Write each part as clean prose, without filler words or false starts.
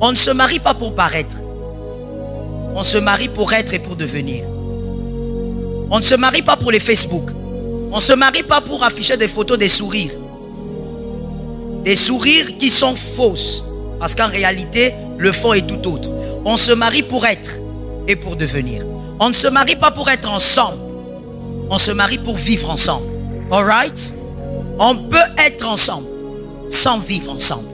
On ne se marie pas pour paraître. On se marie pour être et pour devenir. On ne se marie pas pour les Facebook. On ne se marie pas pour afficher des photos des sourires. Des sourires qui sont fausses. Parce qu'en réalité, le fond est tout autre. On se marie pour être et pour devenir. On ne se marie pas pour être ensemble. On se marie pour vivre ensemble. Alright? On peut être ensemble sans vivre ensemble.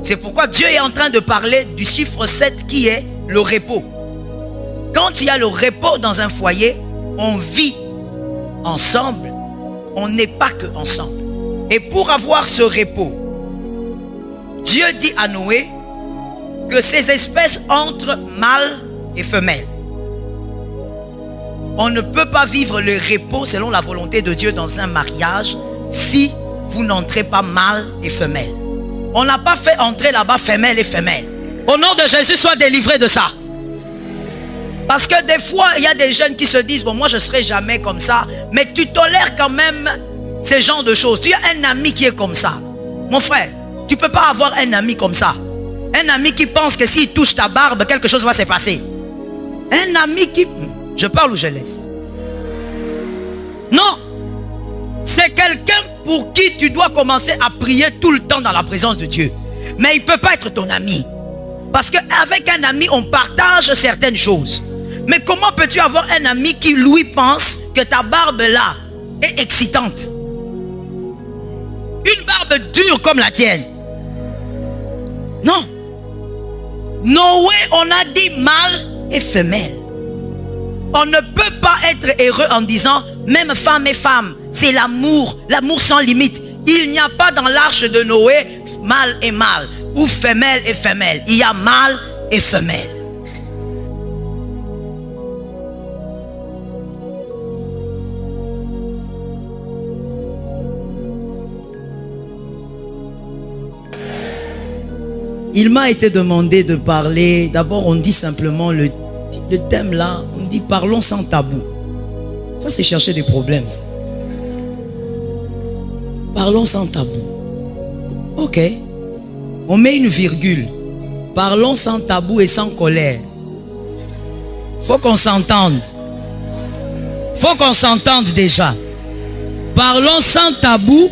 C'est pourquoi Dieu est en train de parler du chiffre 7 qui est le repos. Quand il y a le repos dans un foyer, on vit ensemble, on n'est pas que ensemble. Et pour avoir ce repos, Dieu dit à Noé que ces espèces entrent mâles et femelles. On ne peut pas vivre le repos selon la volonté de Dieu dans un mariage si vous n'entrez pas mâle et femelle. On n'a pas fait entrer là-bas femelle et femelle. Au nom de Jésus, sois délivré de ça. Parce que des fois, il y a des jeunes qui se disent, bon, moi je ne serai jamais comme ça, mais tu tolères quand même ces genres de choses. Tu as un ami qui est comme ça. Mon frère, tu ne peux pas avoir un ami comme ça. Un ami qui pense que s'il touche ta barbe, quelque chose va se passer. Un ami qui... Je parle ou je laisse? Non. C'est quelqu'un pour qui tu dois commencer à prier tout le temps dans la présence de Dieu. Mais il ne peut pas être ton ami. Parce qu'avec un ami, on partage certaines choses. Mais comment peux-tu avoir un ami qui, lui, pense que ta barbe là est excitante? Une barbe dure comme la tienne. Non. Noé, on a dit mâle et femelle. On ne peut pas être heureux en disant même femme et femme, c'est l'amour, l'amour sans limite. Il n'y a pas dans l'arche de Noé mâle et mâle ou femelle et femelle. Il y a mâle et femelle. Il m'a été demandé de parler. D'abord, on dit simplement le thème là, on dit parlons sans tabou. Ça, c'est chercher des problèmes. Ça. Parlons sans tabou. Ok. On met une virgule. Parlons sans tabou et sans colère. Faut qu'on s'entende. Faut qu'on s'entende déjà. Parlons sans tabou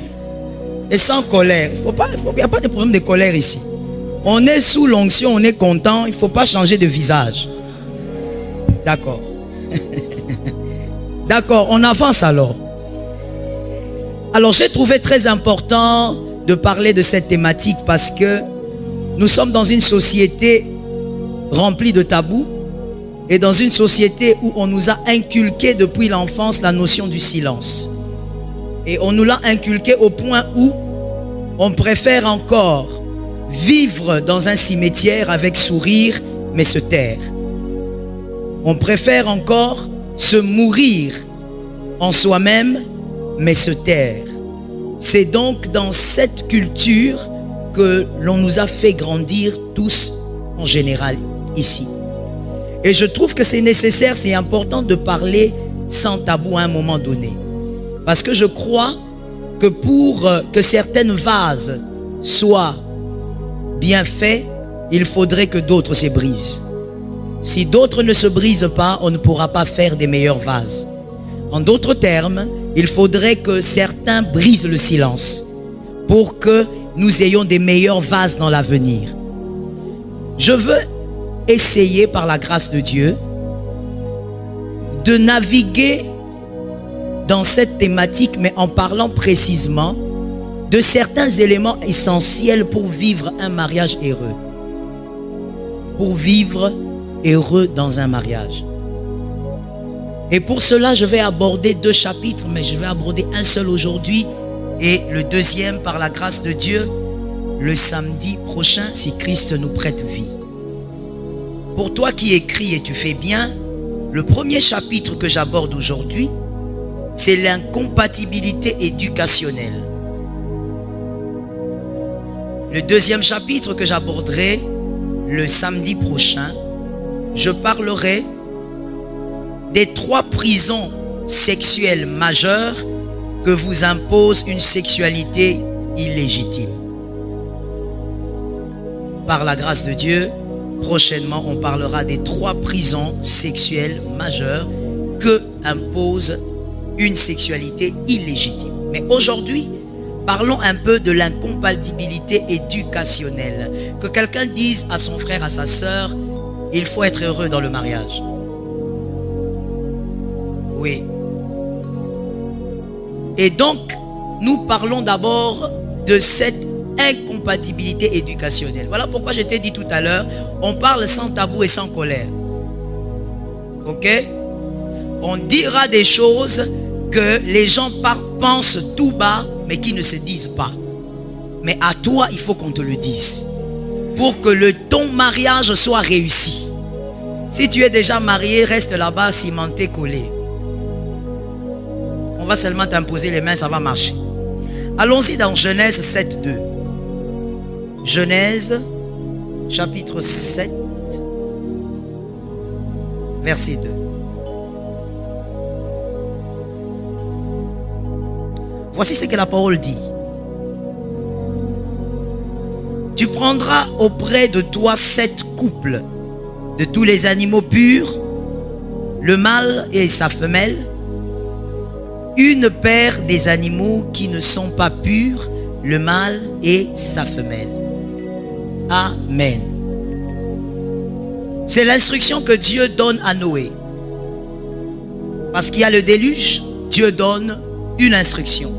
et sans colère. Il n'y a pas de problème de colère ici. On est sous l'onction, on est content. Il ne faut pas changer de visage. D'accord. D'accord, on avance alors. Alors j'ai trouvé très important de parler de cette thématique parce que nous sommes dans une société remplie de tabous et dans une société où on nous a inculqué depuis l'enfance la notion du silence. Et on nous l'a inculqué au point où on préfère encore vivre dans un cimetière avec sourire mais se taire. On préfère encore se mourir en soi-même, mais se taire. C'est donc dans cette culture que l'on nous a fait grandir tous en général ici. Et je trouve que c'est nécessaire, c'est important de parler sans tabou à un moment donné. Parce que je crois que pour que certaines vases soient bien faits, il faudrait que d'autres se brisent. Si d'autres ne se brisent pas, on ne pourra pas faire des meilleurs vases. En d'autres termes, il faudrait que certains brisent le silence pour que nous ayons des meilleurs vases dans l'avenir. Je veux essayer, par la grâce de Dieu, de naviguer dans cette thématique, mais en parlant précisément de certains éléments essentiels pour vivre un mariage heureux. Pour vivre heureux dans un mariage. Et pour cela, je vais aborder 2 chapitres, mais je vais aborder un seul aujourd'hui et le deuxième, par la grâce de Dieu, le samedi prochain, si Christ nous prête vie. Pour toi qui écris et tu fais bien, le premier chapitre que j'aborde aujourd'hui, c'est l'incompatibilité éducationnelle. Le deuxième chapitre que j'aborderai le samedi prochain, je parlerai des 3 prisons sexuelles majeures que vous impose une sexualité illégitime. par la grâce de Dieu, prochainement, on parlera des 3 prisons sexuelles majeures que impose une sexualité illégitime. Mais aujourd'hui, parlons un peu de l'incompatibilité éducationnelle. Que quelqu'un dise à son frère, à sa sœur, il faut être heureux dans le mariage. Oui. Et donc, nous parlons d'abord de cette incompatibilité éducationnelle. Voilà pourquoi je t'ai dit tout à l'heure, on parle sans tabou et sans colère. Ok? On dira des choses que les gens pensent tout bas, mais qui ne se disent pas. Mais à toi, il faut qu'on te le dise. Pour que ton mariage soit réussi. Si tu es déjà marié, reste là-bas, cimenté, collé. On va seulement t'imposer les mains, ça va marcher. Allons-y dans Genèse 7, 2. Genèse, chapitre 7, verset 2. Voici ce que la parole dit. Tu prendras auprès de toi 7 couples de tous les animaux purs, le mâle et sa femelle, une paire des animaux qui ne sont pas purs, le mâle et sa femelle. Amen. C'est l'instruction que Dieu donne à Noé. Parce qu'il y a le déluge, Dieu donne une instruction.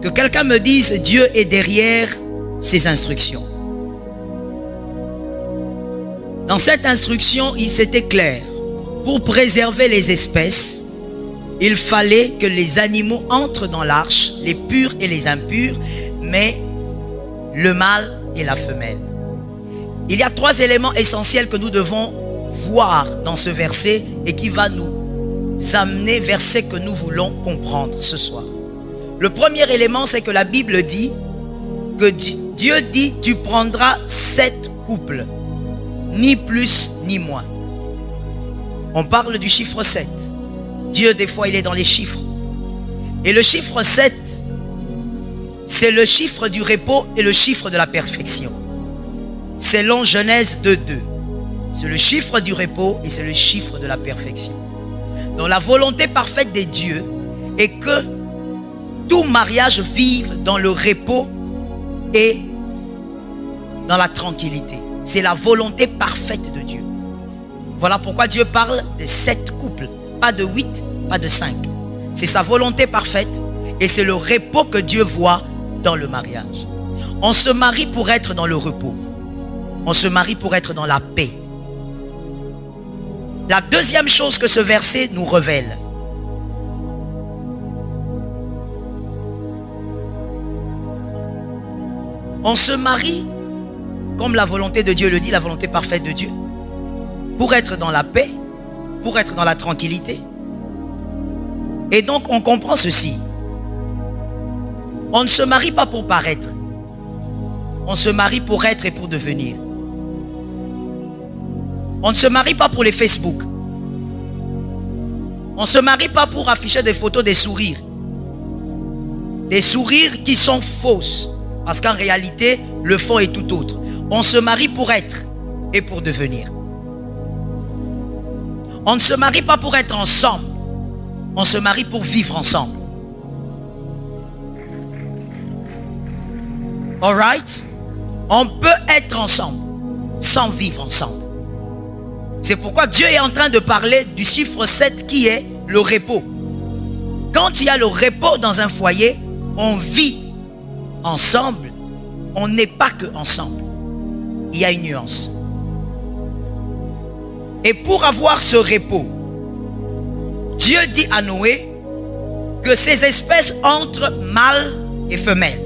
Que quelqu'un me dise, Dieu est derrière ces instructions. Dans cette instruction, il s'était clair. Pour préserver les espèces, il fallait que les animaux entrent dans l'arche, les purs et les impurs, mais le mâle et la femelle. Il y a 3 éléments essentiels que nous devons voir dans ce verset et qui va nous amener vers ce que nous voulons comprendre ce soir. Le premier élément, c'est que la Bible dit que Dieu dit, tu prendras 7 couples, ni plus ni moins. On parle du chiffre 7. Dieu, des fois, il est dans les chiffres. Et le chiffre 7, c'est le chiffre du repos et le chiffre de la perfection. Selon Genèse 2, 2. C'est le chiffre du repos et c'est le chiffre de la perfection. Donc la volonté parfaite de Dieu est que tout mariage vive dans le repos et dans la tranquillité. C'est la volonté parfaite de Dieu. Voilà pourquoi Dieu parle de 7 couples. Pas de 8, pas de 5. C'est sa volonté parfaite et c'est le repos que Dieu voit dans le mariage. On se marie pour être dans le repos. On se marie pour être dans la paix. La deuxième chose que ce verset nous révèle, on se marie, comme la volonté de Dieu le dit, la volonté parfaite de Dieu, pour être dans la paix, pour être dans la tranquillité. Et donc on comprend ceci. On ne se marie pas pour paraître. On se marie pour être et pour devenir. On ne se marie pas pour les Facebook. On ne se marie pas pour afficher des photos des sourires. Des sourires qui sont fausses. Parce qu'en réalité, le fond est tout autre. On se marie pour être et pour devenir. On ne se marie pas pour être ensemble. On se marie pour vivre ensemble. Alright? On peut être ensemble sans vivre ensemble. C'est pourquoi Dieu est en train de parler du chiffre 7 qui est le repos. Quand il y a le repos dans un foyer, on vit ensemble. On n'est pas que ensemble. Il y a une nuance. Et pour avoir ce repos, Dieu dit à Noé que ces espèces entrent mâle et femelle.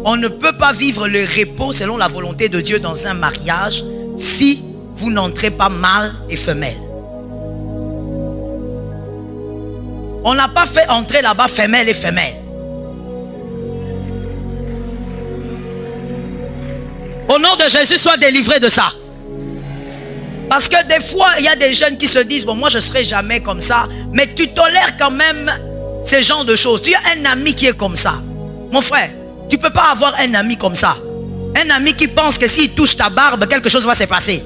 On ne peut pas vivre le repos selon la volonté de Dieu dans un mariage si vous n'entrez pas mâle et femelle. On n'a pas fait entrer là-bas femelle et femelle. Au nom de Jésus, sois délivré de ça. Parce que des fois, il y a des jeunes qui se disent, bon, moi je ne serai jamais comme ça. Mais tu tolères quand même ces genres de choses. Tu as un ami qui est comme ça. Mon frère, tu ne peux pas avoir un ami comme ça. Un ami qui pense que s'il touche ta barbe, quelque chose va se passer.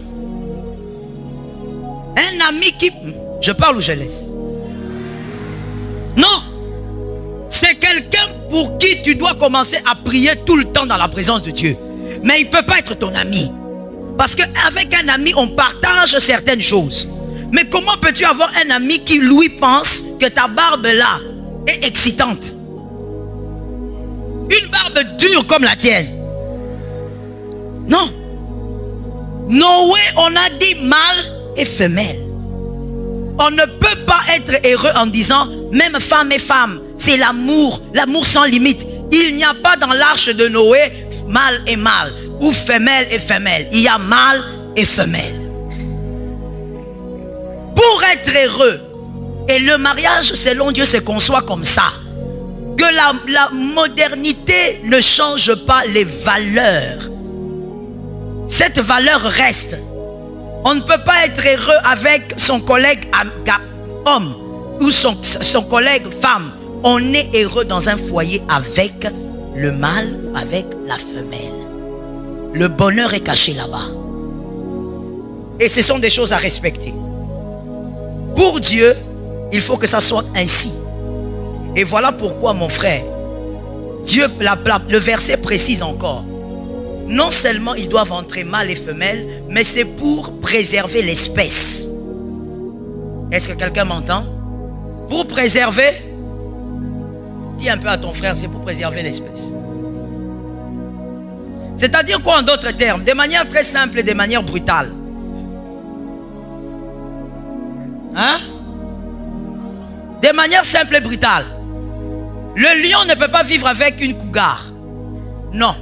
Un ami qui... Je parle ou je laisse? Non. C'est quelqu'un pour qui tu dois commencer à prier tout le temps dans la présence de Dieu. Mais il ne peut pas être ton ami. Parce qu'avec un ami, on partage certaines choses. Mais comment peux-tu avoir un ami qui, lui, pense que ta barbe là est excitante? Une barbe dure comme la tienne. Non. Noé, on a dit mâle et femelle. On ne peut pas être heureux en disant même femme et femme. C'est l'amour, l'amour sans limite. Il n'y a pas dans l'arche de Noé mâle et mâle ou femelle et femelle. Il y a mâle et femelle. Pour être heureux, et le mariage selon Dieu se conçoit comme ça, que la modernité ne change pas les valeurs. Cette valeur reste. On ne peut pas être heureux avec son collègue homme ou son collègue femme. On est heureux dans un foyer avec le mâle ou avec la femelle. Le bonheur est caché là-bas. Et ce sont des choses à respecter. Pour Dieu, il faut que ça soit ainsi. Et voilà pourquoi, mon frère, Dieu, le verset précise encore. Non seulement ils doivent entrer mâle et femelle, mais c'est pour préserver l'espèce. Est-ce que quelqu'un m'entend? Pour préserver, dis un peu à ton frère, c'est pour préserver l'espèce. C'est-à-dire quoi en d'autres termes? De manière très simple et de manière brutale. Hein? De manière simple et brutale. Le lion ne peut pas vivre avec une cougar. Non.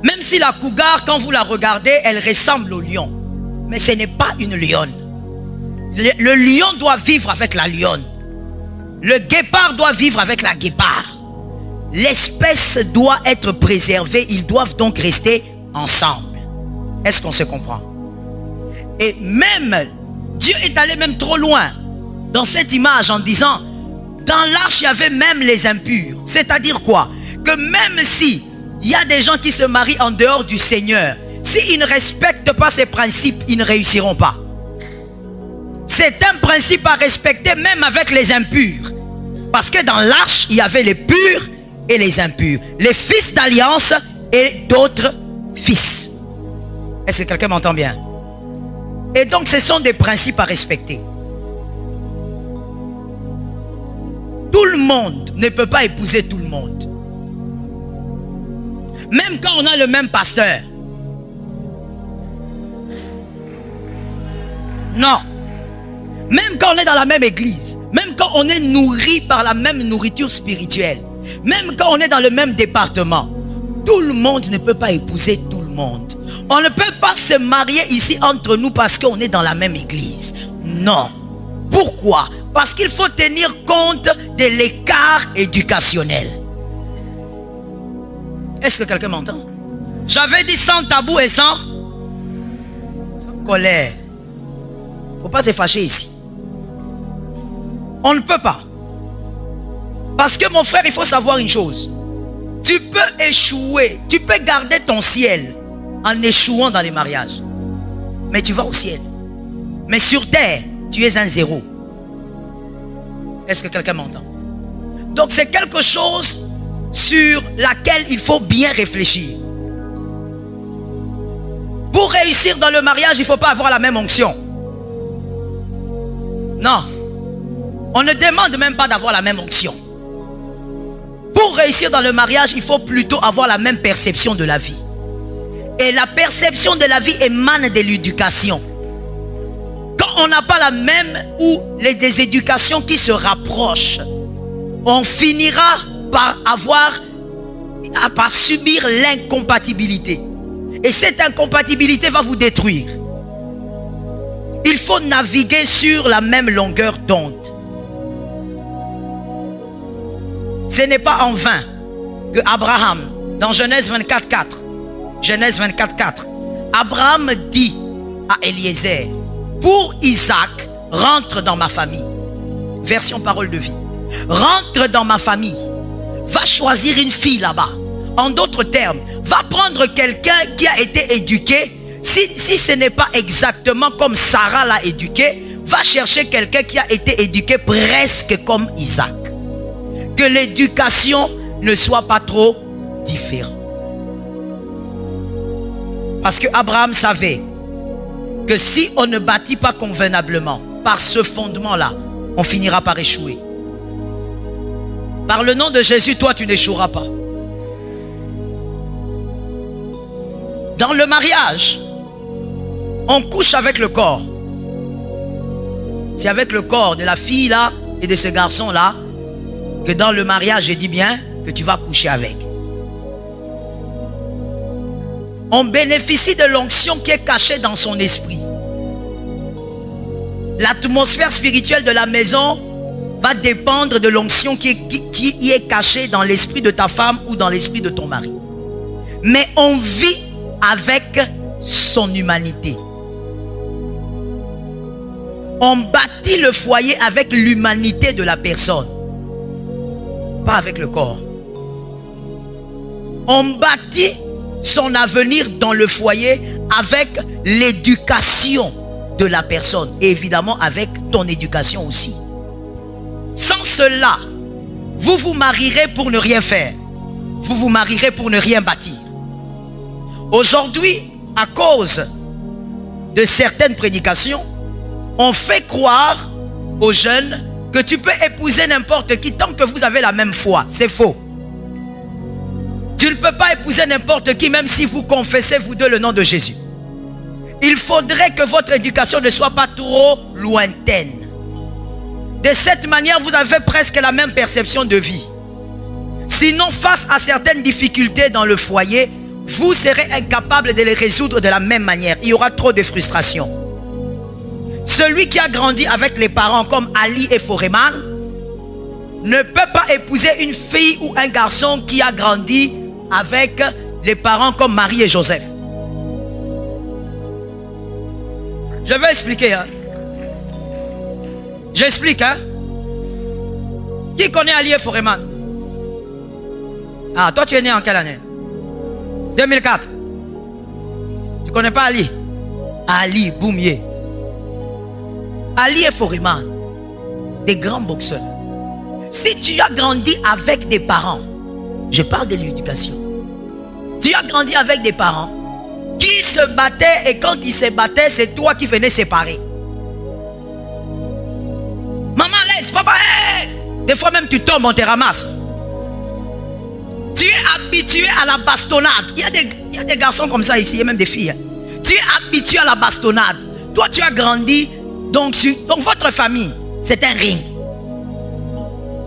Même si la cougar, quand vous la regardez, elle ressemble au lion. Mais ce n'est pas une lionne. Le lion doit vivre avec la lionne. Le guépard doit vivre avec la guépard. L'espèce doit être préservée. Ils doivent donc rester ensemble. Est-ce qu'on se comprend? Et même, Dieu est allé même trop loin dans cette image en disant, dans l'arche, il y avait même les impurs. C'est-à-dire quoi? Que même si il y a des gens qui se marient en dehors du Seigneur, s'ils ne respectent pas ces principes, ils ne réussiront pas. C'est un principe à respecter même avec les impurs. Parce que dans l'arche, il y avait les purs et les impurs. Les fils d'alliance et d'autres fils. Est-ce que quelqu'un m'entend bien? Et donc, ce sont des principes à respecter. Tout le monde ne peut pas épouser tout le monde. Même quand on a le même pasteur. Non. Même quand on est dans la même église. Même quand on est nourri par la même nourriture spirituelle. Même quand on est dans le même département. Tout le monde ne peut pas épouser tout le monde. On ne peut pas se marier ici entre nous parce qu'on est dans la même église. Non. Pourquoi? Parce qu'il faut tenir compte de l'écart éducationnel. Est-ce que quelqu'un m'entend? J'avais dit sans tabou et sans colère. Il ne faut pas se fâcher ici. On ne peut pas. Parce que mon frère, il faut savoir une chose. Tu peux échouer. Tu peux garder ton ciel en échouant dans les mariages. Mais tu vas au ciel. Mais sur terre, tu es un zéro. Est-ce que quelqu'un m'entend? Donc c'est quelque chose sur laquelle il faut bien réfléchir. Pour réussir dans le mariage, il ne faut pas avoir la même onction. Non. On ne demande même pas d'avoir la même onction. Pour réussir dans le mariage, il faut plutôt avoir la même perception de la vie. Et la perception de la vie émane de l'éducation. Quand on n'a pas la même ou des éducations qui se rapprochent, on finira par subir l'incompatibilité. Et cette incompatibilité va vous détruire. Il faut naviguer sur la même longueur d'onde. Ce n'est pas en vain que Abraham, dans Genèse 24:4, Abraham dit à Eliezer, pour Isaac, rentre dans ma famille. Version parole de vie. Rentre dans ma famille. Va choisir une fille là-bas. En d'autres termes, va prendre quelqu'un qui a été éduqué. Si ce n'est pas exactement comme Sarah l'a éduqué, va chercher quelqu'un qui a été éduqué presque comme Isaac. Que l'éducation ne soit pas trop différente. Parce que Abraham savait que si on ne bâtit pas convenablement par ce fondement-là, on finira par échouer. Par le nom de Jésus, toi, tu n'échoueras pas. Dans le mariage, on couche avec le corps. C'est avec le corps de la fille là et de ce garçon là que dans le mariage, je dis bien, que tu vas coucher avec. On bénéficie de l'onction qui est cachée dans son esprit. L'atmosphère spirituelle de la maison va dépendre de l'onction qui est cachée dans l'esprit de ta femme ou dans l'esprit de ton mari. Mais on vit avec son humanité. On bâtit le foyer avec l'humanité de la personne, pas avec le corps. On bâtit son avenir dans le foyer avec l'éducation de la personne et évidemment avec ton éducation aussi. Sans cela, vous vous marierez pour ne rien faire. Vous vous marierez pour ne rien bâtir. Aujourd'hui, à cause de certaines prédications, on fait croire aux jeunes que tu peux épouser n'importe qui tant que vous avez la même foi. C'est faux. Tu ne peux pas épouser n'importe qui même si vous confessez vous deux le nom de Jésus. Il faudrait que votre éducation ne soit pas trop lointaine. De cette manière, vous avez presque la même perception de vie. Sinon, face à certaines difficultés dans le foyer, vous serez incapable de les résoudre de la même manière. Il y aura trop de frustration. Celui qui a grandi avec les parents comme Ali et Foreman ne peut pas épouser une fille ou un garçon qui a grandi avec les parents comme Marie et Joseph. Je vais expliquer. J'explique. Qui connaît Ali et Foreman? Ah, toi tu es né en quelle année? 2004. Tu connais pas Ali? Ali Boumier. Ali et Foreman, des grands boxeurs. Si tu as grandi avec des parents, je parle de l'éducation. Tu as grandi avec des parents qui se battaient et quand ils se battaient, c'est toi qui venais séparer. Maman laisse, papa, hey! Des fois même tu tombes, on te ramasse. Tu es habitué à la bastonnade. Il y a des garçons comme ça ici, et même des filles. Tu es habitué à la bastonnade. Toi tu as grandi, donc votre famille, c'est un ring.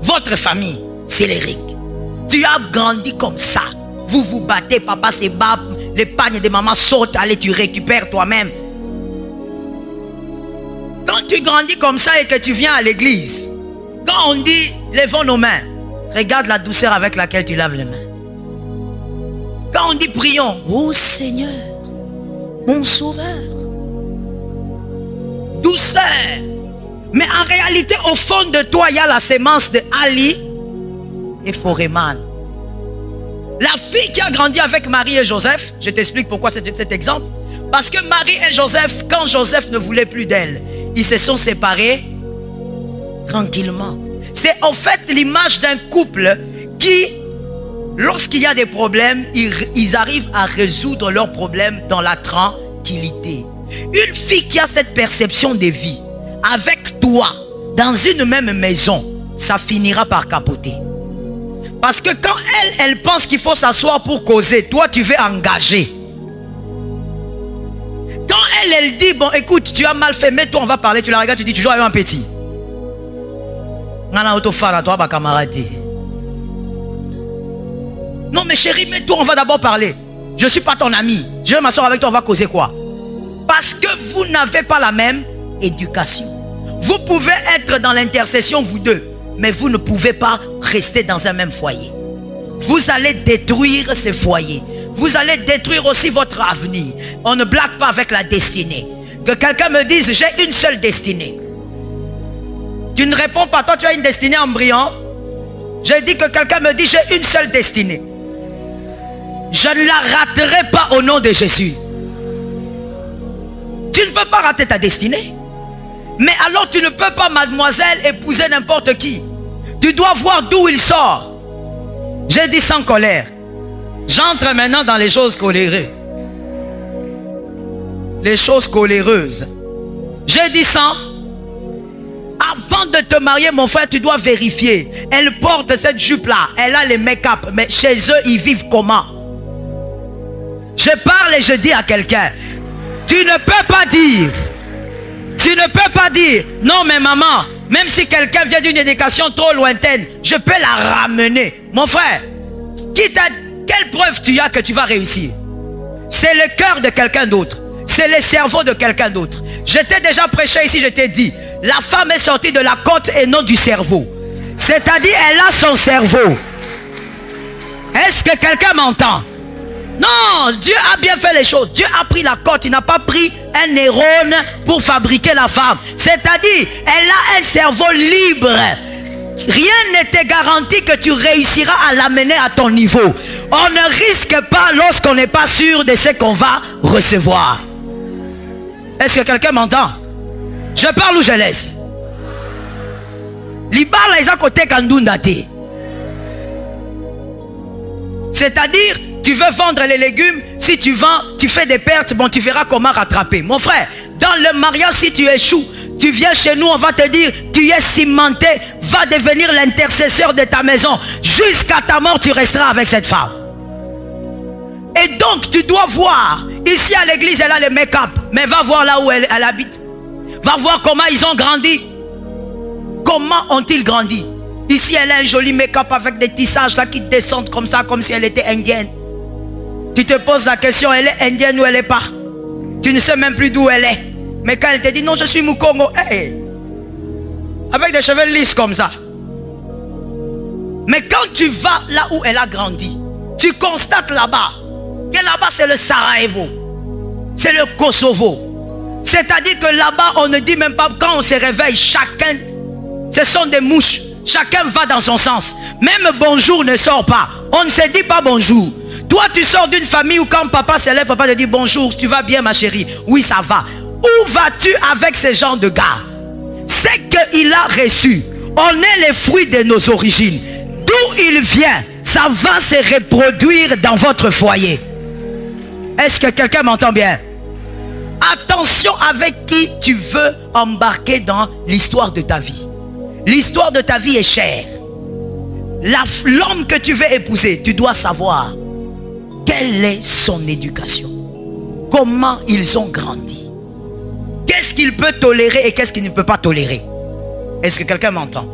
Votre famille, c'est les rings. Tu as grandi comme ça. Vous vous battez, papa se bat, les pagnes de maman sautent, allez, tu récupères toi-même. Quand tu grandis comme ça et que tu viens à l'église, quand on dit lèvons nos mains, regarde la douceur avec laquelle tu laves les mains. Quand on dit prions, ô Seigneur, mon sauveur. Douceur. Mais en réalité, au fond de toi, il y a la sémence de Ali et Foreman. La fille qui a grandi avec Marie et Joseph, je t'explique pourquoi c'est cet exemple. Parce que Marie et Joseph, quand Joseph ne voulait plus d'elle, ils se sont séparés tranquillement. C'est en fait l'image d'un couple qui, lorsqu'il y a des problèmes, ils arrivent à résoudre leurs problèmes dans la tranquillité. Une fille qui a cette perception de vie, avec toi, dans une même maison, ça finira par capoter. Parce que quand elle pense qu'il faut s'asseoir pour causer, toi tu veux engager. Quand elle dit, bon écoute, tu as mal fait, mais toi on va parler, tu la regardes, tu dis, tu joues avec un petit. Non mais chérie, mais toi on va d'abord parler. Je ne suis pas ton ami, je vais m'asseoir avec toi, on va causer quoi? Parce que vous n'avez pas la même éducation. Vous pouvez être dans l'intercession vous deux, mais vous ne pouvez pas rester dans un même foyer. Vous allez détruire ce foyer. Vous allez détruire aussi votre avenir. On ne blague pas avec la destinée. Que quelqu'un me dise, j'ai une seule destinée. Tu ne réponds pas, toi tu as une destinée en brillant. J'ai dit que quelqu'un me dit, j'ai une seule destinée. Je ne la raterai pas au nom de Jésus. Tu ne peux pas rater ta destinée. Mais alors tu ne peux pas, mademoiselle, épouser n'importe qui. Tu dois voir d'où il sort. J'ai dit sans colère. J'entre maintenant dans les choses coléreuses. Les choses coléreuses. J'ai dit sans. Avant de te marier, mon frère, tu dois vérifier. Elle porte cette jupe-là. Elle a les make-up. Mais chez eux, ils vivent comment? Je parle et je dis à quelqu'un. Tu ne peux pas dire. Tu ne peux pas dire. Non, mais maman, même si quelqu'un vient d'une éducation trop lointaine, je peux la ramener. Mon frère, quelle preuve tu as que tu vas réussir? C'est le cœur de quelqu'un d'autre. C'est le cerveau de quelqu'un d'autre. Je t'ai déjà prêché ici, je t'ai dit. La femme est sortie de la côte et non du cerveau. C'est-à-dire, elle a son cerveau. Est-ce que quelqu'un m'entend? Non, Dieu a bien fait les choses. Dieu a pris la côte, il n'a pas pris un neurone pour fabriquer la femme. C'est-à-dire, elle a un cerveau libre. Rien ne te garantit que tu réussiras à l'amener à ton niveau. On ne risque pas lorsqu'on n'est pas sûr de ce qu'on va recevoir. Est-ce que quelqu'un m'entend? Je parle ou je laisse? Libala est à côté Kandundate. C'est-à-dire, tu veux vendre les légumes, si tu vends, tu fais des pertes, bon, tu verras comment rattraper. Mon frère, dans le mariage, si tu échoues, tu viens chez nous, on va te dire, tu es cimenté, va devenir l'intercesseur de ta maison. Jusqu'à ta mort, tu resteras avec cette femme. Et donc, tu dois voir, ici à l'église, elle a le make-up, mais va voir là où elle habite. Va voir comment ils ont grandi. Comment ont-ils grandi? Ici, elle a un joli make-up avec des tissages là qui descendent comme ça, comme si elle était indienne. Tu te poses la question, elle est indienne ou elle n'est pas? Tu ne sais même plus d'où elle est. Mais quand elle te dit, non, je suis Mukongo, hey, avec des cheveux lisses comme ça. Mais quand tu vas là où elle a grandi, tu constates là-bas, que là-bas c'est le Sarajevo, c'est le Kosovo. C'est-à-dire que là-bas, on ne dit même pas, quand on se réveille, chacun, ce sont des mouches. Chacun va dans son sens. Même bonjour ne sort pas. On ne se dit pas bonjour. Toi, tu sors d'une famille où quand papa se lève, papa te dit bonjour, tu vas bien ma chérie? Oui, ça va. Où vas-tu avec ce genre de gars? C'est qu'il a reçu. On est les fruits de nos origines. D'où il vient, ça va se reproduire dans votre foyer. Est-ce que quelqu'un m'entend bien? Attention avec qui tu veux embarquer dans l'histoire de ta vie. L'histoire de ta vie est chère. L'homme que tu veux épouser, tu dois savoir quelle est son éducation. Comment ils ont grandi. Qu'est-ce qu'il peut tolérer et qu'est-ce qu'il ne peut pas tolérer. Est-ce que quelqu'un m'entend?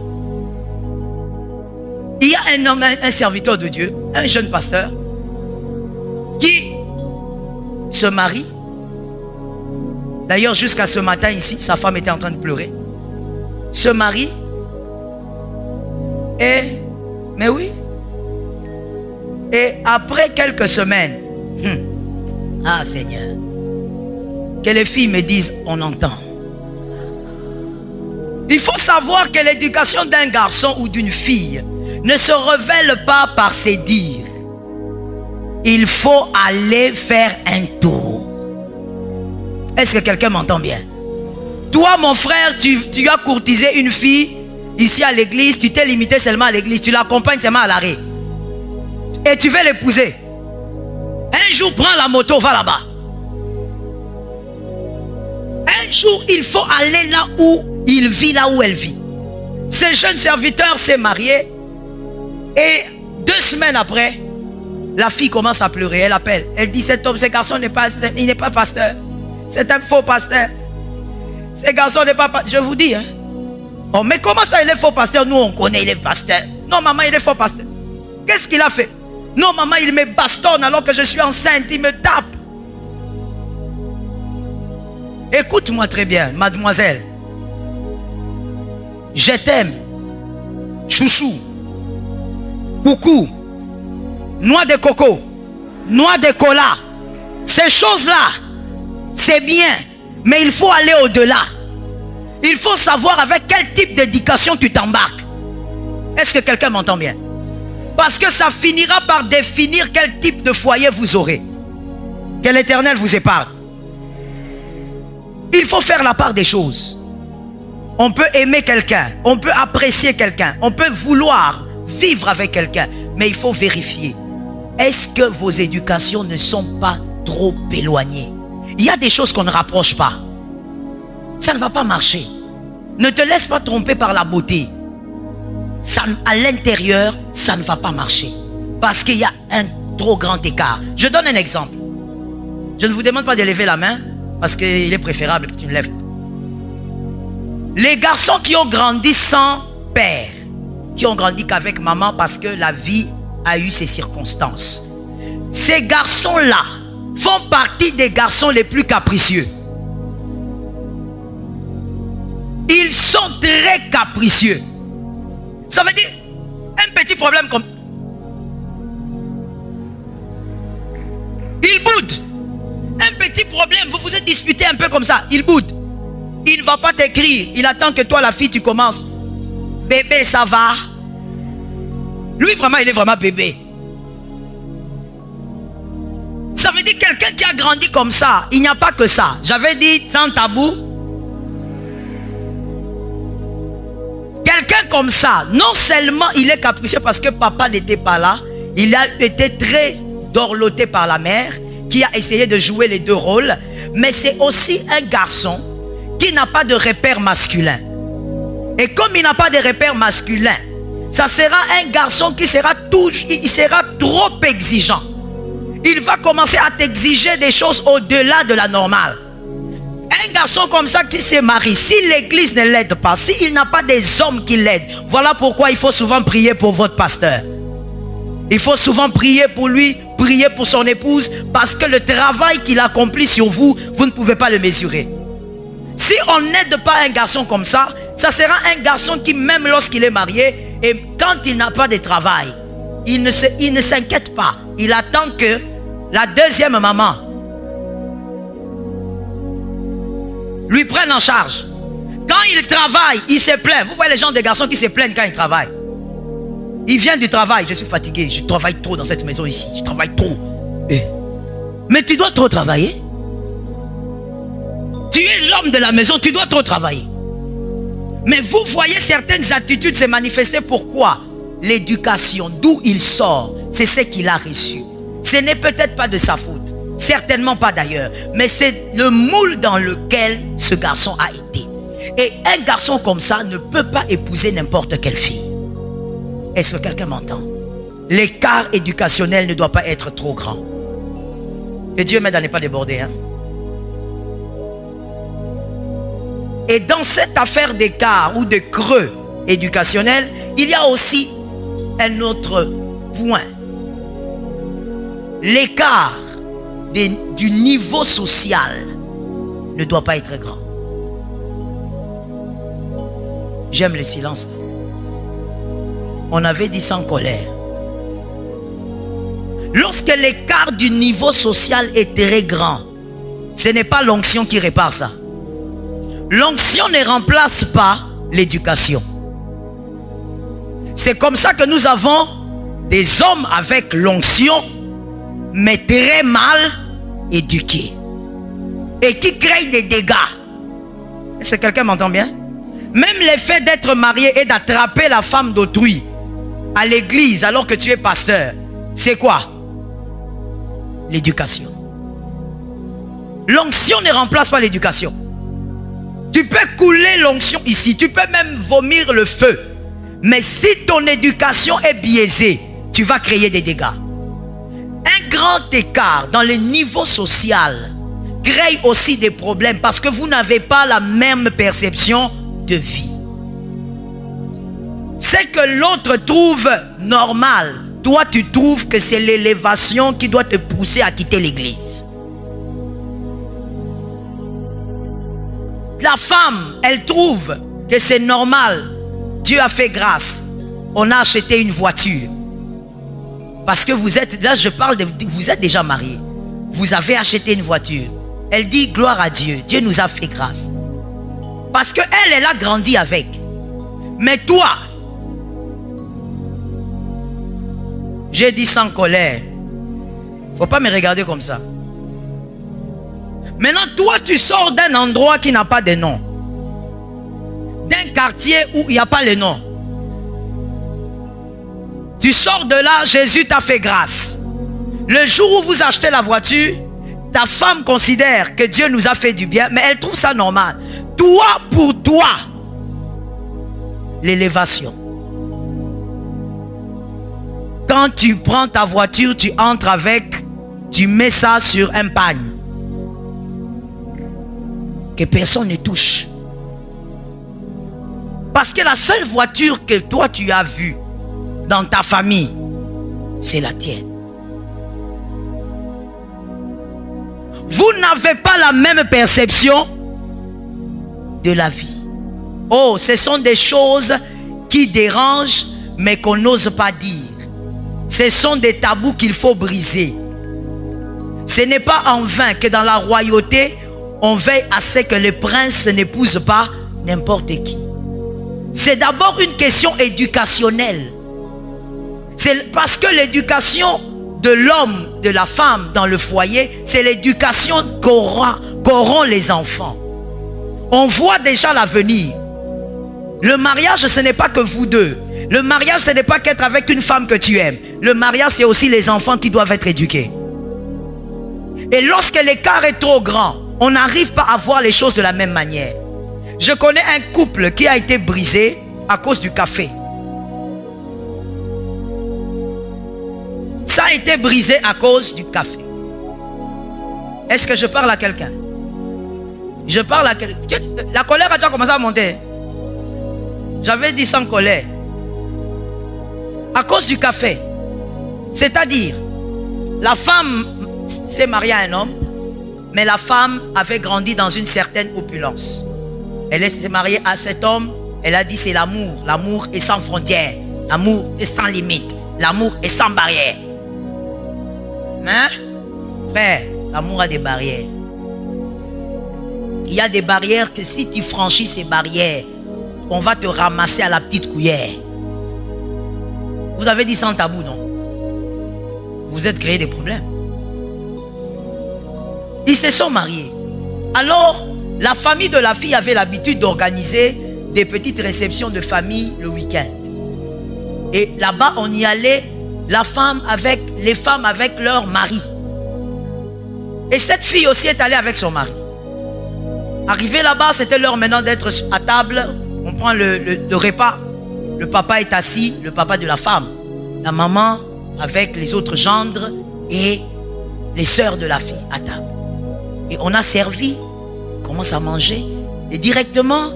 Il y a un homme, un serviteur de Dieu, un jeune pasteur, qui se marie. D'ailleurs, jusqu'à ce matin ici, sa femme était en train de pleurer. Se marie. Mais oui. Et après quelques semaines, ah Seigneur, que les filles me disent, on entend. Il faut savoir que l'éducation d'un garçon ou d'une fille ne se révèle pas par ses dires. Il faut aller faire un tour. Est-ce que quelqu'un m'entend bien? Toi, mon frère, tu as courtisé une fille ici à l'église, tu t'es limité seulement à l'église, tu l'accompagnes seulement à l'arrêt. Et tu veux l'épouser. Un jour, prends la moto, va là-bas. Un jour, il faut aller là où il vit, là où elle vit. Ce jeune serviteur s'est marié et 2 semaines après, la fille commence à pleurer. Elle appelle. Elle dit, cet homme, ce garçon n'est pas pasteur. C'est un faux pasteur. Ce garçon n'est pas pasteur. Je vous dis, hein. Oh, mais comment ça, il est faux pasteur? Nous, on connaît, il est pasteur. Non, maman, il est faux pasteur. Qu'est-ce qu'il a fait? Non, maman, il me bastonne alors que je suis enceinte. Il me tape. Écoute-moi très bien, mademoiselle. Je t'aime. Chouchou. Coucou. Noix de coco. Noix de cola. Ces choses-là, c'est bien. Mais il faut aller au-delà. Il faut savoir avec quel type d'éducation tu t'embarques. Est-ce que quelqu'un m'entend bien? Parce que ça finira par définir quel type de foyer vous aurez. Que l'Éternel vous épargne. Il faut faire la part des choses. On peut aimer quelqu'un, on peut apprécier quelqu'un, on peut vouloir vivre avec quelqu'un, mais il faut vérifier. Est-ce que vos éducations ne sont pas trop éloignées? Il y a des choses qu'on ne rapproche pas. Ça ne va pas marcher. Ne te laisse pas tromper par la beauté. Ça, à l'intérieur, ça ne va pas marcher. Parce qu'il y a un trop grand écart. Je donne un exemple. Je ne vous demande pas de lever la main, parce qu'il est préférable que tu ne lèves pas. Les garçons qui ont grandi sans père, qui ont grandi qu'avec maman parce que la vie a eu ses circonstances. Ces garçons-là font partie des garçons les plus capricieux. Ils sont très capricieux. Ça veut dire un petit problème comme... Il boude. Un petit problème, vous vous êtes disputé un peu comme ça, il boude. Il ne va pas t'écrire, il attend que toi la fille tu commences. Bébé, ça va? Lui vraiment, il est vraiment bébé. Ça veut dire quelqu'un qui a grandi comme ça, il n'y a pas que ça. J'avais dit sans tabou. Quelqu'un comme ça, non seulement il est capricieux parce que papa n'était pas là, il a été très dorloté par la mère qui a essayé de jouer les deux rôles, mais c'est aussi un garçon qui n'a pas de repère masculin. Et comme il n'a pas de repère masculin, ça sera un garçon qui sera trop exigeant. Il va commencer à t'exiger des choses au-delà de la normale. Un garçon comme ça qui se marie, si l'église ne l'aide pas, s'il n'a pas des hommes qui l'aident, voilà pourquoi il faut souvent prier pour votre pasteur. Il faut souvent prier pour lui, prier pour son épouse, parce que le travail qu'il accomplit sur vous, vous ne pouvez pas le mesurer. Si on n'aide pas un garçon comme ça, ça sera un garçon qui, même lorsqu'il est marié, et quand il n'a pas de travail, il ne s'inquiète pas. Il attend que la deuxième maman lui prenne en charge. Quand il travaille, il se plaint. Vous voyez les gens des garçons qui se plaignent quand ils travaillent. Il vient du travail. Je suis fatigué, je travaille trop dans cette maison ici. Je travaille trop. Mais tu dois trop travailler. Tu es l'homme de la maison, tu dois trop travailler. Mais vous voyez certaines attitudes se manifester. Pourquoi? L'éducation, d'où il sort, c'est ce qu'il a reçu. Ce n'est peut-être pas de sa faute, certainement pas d'ailleurs, mais c'est le moule dans lequel ce garçon a été. Et un garçon comme ça ne peut pas épouser n'importe quelle fille. Est-ce que quelqu'un m'entend? L'écart éducationnel ne doit pas être trop grand. Que Dieu m'aide à ne pas déborder. Et dans cette affaire d'écart ou de creux éducationnel, il y a aussi un autre point. L'écart du niveau social ne doit pas être grand. J'aime le silence. On avait dit sans colère. Lorsque l'écart du niveau social est très grand, ce n'est pas l'onction qui répare ça. L'onction ne remplace pas l'éducation. C'est comme ça que nous avons des hommes avec l'onction, mais très mal éduqués. Et qui créent des dégâts. Est-ce que quelqu'un m'entend bien? Même le fait d'être marié et d'attraper la femme d'autrui à l'église alors que tu es pasteur, c'est quoi? L'éducation. L'onction ne remplace pas l'éducation. Tu peux couler l'onction ici, tu peux même vomir le feu. Mais si ton éducation est biaisée, tu vas créer des dégâts. Un grand écart dans le niveau social crée aussi des problèmes parce que vous n'avez pas la même perception de vie. Ce que l'autre trouve normal, toi tu trouves que c'est l'élévation qui doit te pousser à quitter l'église. La femme, elle trouve que c'est normal. Dieu a fait grâce. On a acheté une voiture. Parce que vous êtes, là je parle de, vous êtes déjà marié. Vous avez acheté une voiture. Elle dit gloire à Dieu. Dieu nous a fait grâce. Parce qu'elle, elle a grandi avec. Mais toi, J'ai dit sans colère. Faut pas me regarder comme ça. Maintenant, toi, tu sors d'un endroit qui n'a pas de nom. D'un quartier où il n'y a pas le nom. Tu sors de là, Jésus t'a fait grâce. Le jour où vous achetez la voiture, ta femme considère que Dieu nous a fait du bien, mais elle trouve ça normal. Toi, pour toi, l'élévation. Quand tu prends ta voiture, tu entres avec, tu mets ça sur un pagne. Que personne ne touche. Parce que la seule voiture que toi tu as vue dans ta famille, c'est la tienne. Vous n'avez pas la même perception de la vie. Oh, ce sont des choses qui dérangent, mais qu'on n'ose pas dire. Ce sont des tabous qu'il faut briser. Ce n'est pas en vain que dans la royauté, on veille à ce que les princes n'épousent pas n'importe qui. C'est d'abord une question éducationnelle. C'est parce que l'éducation de l'homme, de la femme dans le foyer, c'est l'éducation qu'auront les enfants. On voit déjà l'avenir. Le mariage, ce n'est pas que vous deux. Le mariage, ce n'est pas qu'être avec une femme que tu aimes. Le mariage, c'est aussi les enfants qui doivent être éduqués. Et lorsque l'écart est trop grand, on n'arrive pas à voir les choses de la même manière. Je connais un couple qui a été brisé à cause du café. Ça a été brisé à cause du café. Est-ce que je parle à quelqu'un? Je parle à quelqu'un. La colère a déjà commencé à monter. J'avais dit sans colère. À cause du café. C'est-à-dire, la femme s'est mariée à un homme, mais la femme avait grandi dans une certaine opulence. Elle s'est mariée à cet homme. Elle a dit c'est l'amour. L'amour est sans frontières. L'amour est sans limite. L'amour est sans barrière. Hein? Frère, l'amour a des barrières. Il y a des barrières que si tu franchis ces barrières, on va te ramasser à la petite cuillère. Vous avez dit sans tabou, non? Vous êtes créé des problèmes. Ils se sont mariés. Alors, la famille de la fille avait l'habitude d'organiser des petites réceptions de famille le week-end. Et là-bas, on y allait, les femmes avec leur mari. Et cette fille aussi est allée avec son mari. Arrivé là-bas, c'était l'heure maintenant d'être à table. On prend le repas. Le papa est assis, le papa de la femme. La maman avec les autres gendres et les sœurs de la fille à table. Et on a servi, on commence à manger. Et directement,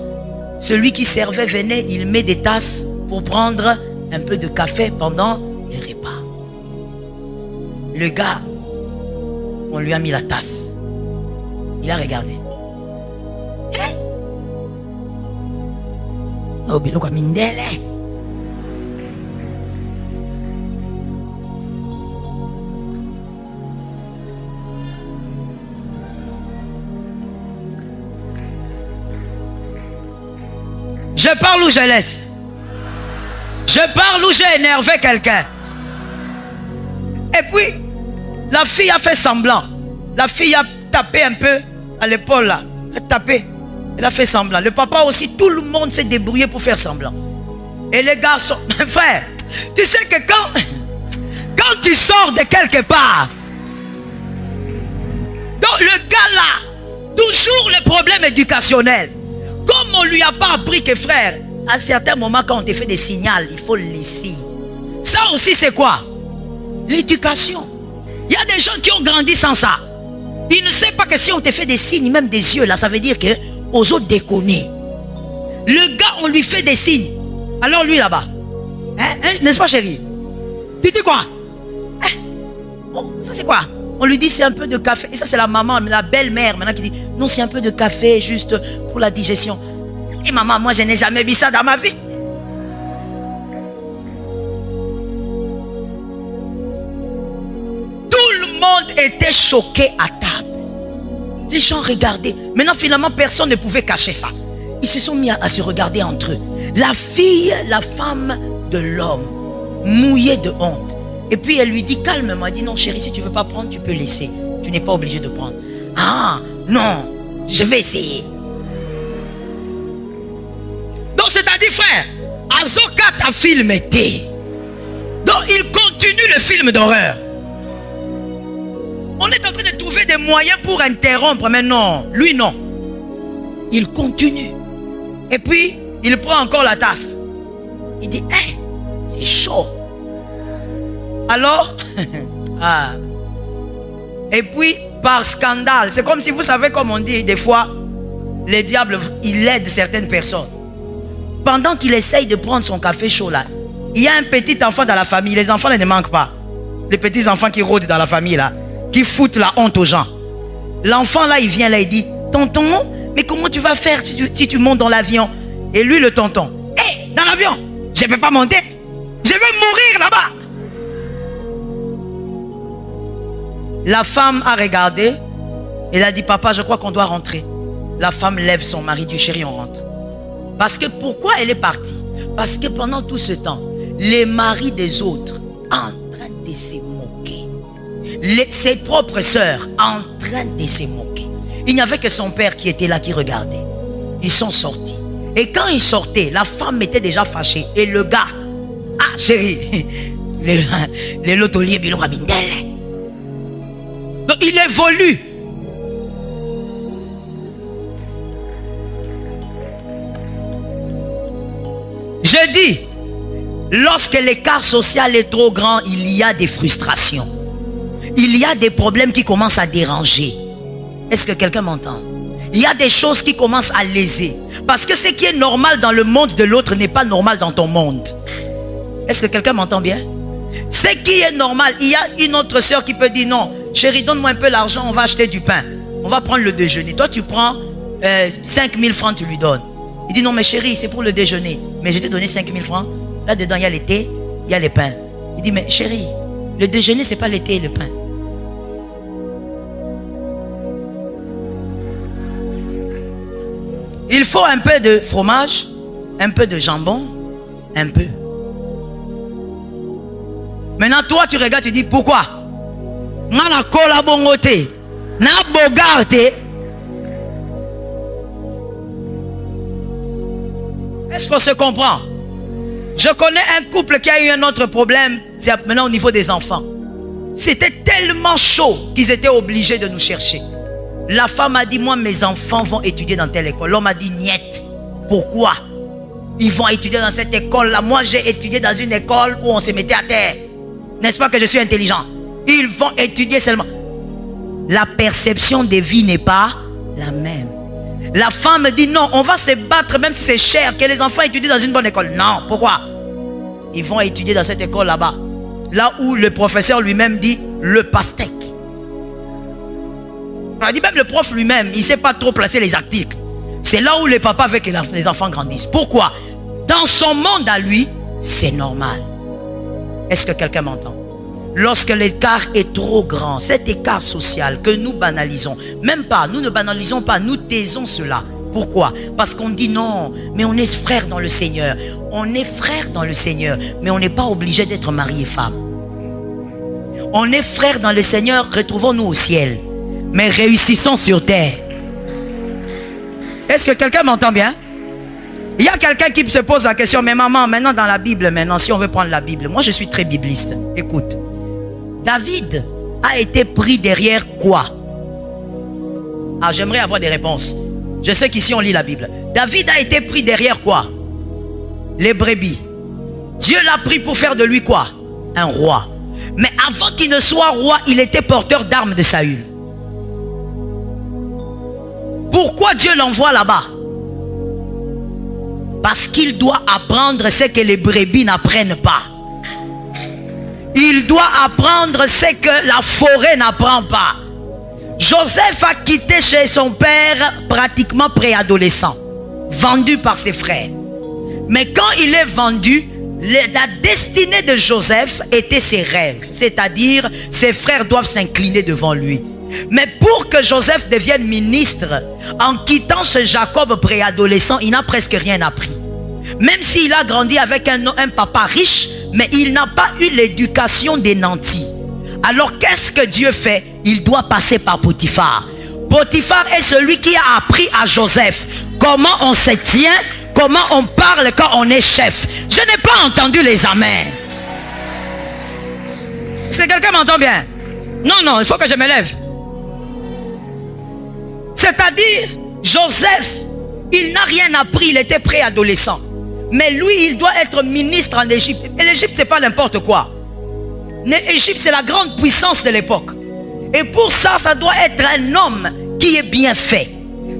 celui qui servait venait, il met des tasses pour prendre un peu de café pendant le repas. Le gars, on lui a mis la tasse. Il a regardé. Oh, biloko mindele. Je parle ou je laisse? Je parle ou j'ai énervé quelqu'un? Et puis, la fille a fait semblant. La fille a tapé un peu à l'épaule là. Elle a tapé. Elle a fait semblant. Le papa aussi, tout le monde s'est débrouillé pour faire semblant. Et les garçons, frère, tu sais que quand tu sors de quelque part, donc le gars là, toujours le problème éducationnel. Comme on ne lui a pas appris que frère, à certains moments quand on te fait des signaux, il faut le laisser. Ça aussi c'est quoi? L'éducation. Il y a des gens qui ont grandi sans ça. Ils ne savent pas que si on te fait des signes, même des yeux là, ça veut dire que aux autres déconner. Le gars, on lui fait des signes. Alors lui là-bas, n'est-ce pas chérie? Tu dis quoi? Oh, ça c'est quoi? On lui dit c'est un peu de café. Et ça c'est la maman, la belle-mère maintenant qui dit non, c'est un peu de café juste pour la digestion. Et maman, moi je n'ai jamais vu ça dans ma vie. Tout le monde était choqué à table. Les gens regardaient. Maintenant finalement personne ne pouvait cacher ça. Ils se sont mis à se regarder entre eux. La fille, la femme de l'homme, mouillée de honte. Et puis elle lui dit calmement, elle dit non chérie, si tu ne veux pas prendre, tu peux laisser. Tu n'es pas obligé de prendre. Ah non, je vais essayer. Donc c'est-à-dire frère, Azoka ta film était. Donc il continue le film d'horreur. On est en train de trouver des moyens pour interrompre, mais non, lui non. Il continue. Et puis, il prend encore la tasse. Il dit, hey, c'est chaud. Alors, ah. Et puis, par scandale, c'est comme si vous savez, comme on dit des fois, les diables, il aide certaines personnes. Pendant qu'il essaye de prendre son café chaud là, il y a un petit enfant dans la famille. Les enfants ne manquent pas. Les petits enfants qui rôdent dans la famille là, qui foutent la honte aux gens. L'enfant là, il vient là, il dit, tonton, mais comment tu vas faire si tu montes dans l'avion? Et lui, le tonton, hé, dans l'avion, je ne peux pas monter. Je vais mourir là-bas. La femme a regardé. Elle a dit, papa, je crois qu'on doit rentrer. La femme lève son mari, dit, chérie, on rentre. Parce que pourquoi elle est partie? Parce que pendant tout ce temps, les maris des autres en train de se moquer. Ses propres sœurs en train de se moquer. Il n'y avait que son père qui était là, qui regardait. Ils sont sortis. Et quand ils sortaient, la femme était déjà fâchée. Et le gars, ah chérie, les lotoliers bilou ramindel. Donc il évolue. Je dis, lorsque l'écart social est trop grand, il y a des frustrations. Il y a des problèmes qui commencent à déranger. Est-ce que quelqu'un m'entend? Il y a des choses qui commencent à léser. Parce que ce qui est normal dans le monde de l'autre n'est pas normal dans ton monde. Est-ce que quelqu'un m'entend bien? Ce qui est normal, il y a une autre soeur qui peut dire non, chérie, donne-moi un peu l'argent, on va acheter du pain. On va prendre le déjeuner. Toi, tu prends 5 000 francs, tu lui donnes. Il dit non, mais chérie, c'est pour le déjeuner. Mais je t'ai donné 5 000 francs. Là-dedans, il y a le thé, il y a les pains. Il dit, mais chérie, le déjeuner, c'est pas le thé et le pain. Il faut un peu de fromage, un peu de jambon, un peu. Maintenant, toi, tu regardes, tu dis, pourquoi? Nana kola bongote, na bogarte. Est-ce qu'on se comprend? Je connais un couple qui a eu un autre problème, c'est maintenant au niveau des enfants. C'était tellement chaud qu'ils étaient obligés de nous chercher. La femme a dit, moi mes enfants vont étudier dans telle école. L'homme a dit, niet. Pourquoi? Ils vont étudier dans cette école-là. Moi j'ai étudié dans une école où on se mettait à terre. N'est-ce pas que je suis intelligent? Ils vont étudier seulement. La perception des vies n'est pas la même. La femme dit non, on va se battre même si c'est cher, que les enfants étudient dans une bonne école. Non, pourquoi? Ils vont étudier dans cette école là-bas. Là où le professeur lui-même dit le pastèque. Il dit même le prof lui-même, il ne sait pas trop placer les articles. C'est là où le papa veut que les enfants grandissent. Pourquoi? Dans son monde à lui, c'est normal. Est-ce que quelqu'un m'entend? Lorsque l'écart est trop grand, cet écart social que nous banalisons, même pas, nous ne banalisons pas, nous taisons cela. Pourquoi? Parce qu'on dit non, mais on est frères dans le Seigneur. On est frères dans le Seigneur, mais on n'est pas obligé d'être mari et femme. On est frères dans le Seigneur, retrouvons-nous au ciel, mais réussissons sur terre. Est-ce que quelqu'un m'entend bien? Il y a quelqu'un qui se pose la question, mais maman, maintenant dans la Bible, maintenant, si on veut prendre la Bible, moi je suis très bibliste. Écoute, David a été pris derrière quoi? Ah, j'aimerais avoir des réponses. Je sais qu'ici on lit la Bible. David a été pris derrière quoi? Les brebis. Dieu l'a pris pour faire de lui quoi? Un roi. Mais avant qu'il ne soit roi, il était porteur d'armes de Saül. Pourquoi Dieu l'envoie là-bas? Parce qu'il doit apprendre ce que les brebis n'apprennent pas. Il doit apprendre ce que la forêt n'apprend pas. Joseph a quitté chez son père pratiquement préadolescent, vendu par ses frères. Mais quand il est vendu, la destinée de Joseph était ses rêves. C'est-à-dire, ses frères doivent s'incliner devant lui. Mais pour que Joseph devienne ministre, en quittant ce Jacob préadolescent, il n'a presque rien appris. Même s'il a grandi avec un papa riche, mais il n'a pas eu l'éducation des nantis. Alors qu'est-ce que Dieu fait? Il doit passer par Potiphar. Potiphar est celui qui a appris à Joseph comment on se tient, comment on parle quand on est chef. Je n'ai pas entendu les amens. Est-ce que quelqu'un m'entend bien? Non, il faut que je me lève. C'est-à-dire, Joseph, il n'a rien appris, il était préadolescent. Mais lui, il doit être ministre en Égypte. Et l'Égypte, c'est pas n'importe quoi. L'Égypte, c'est la grande puissance de l'époque. Et pour ça, ça doit être un homme qui est bien fait.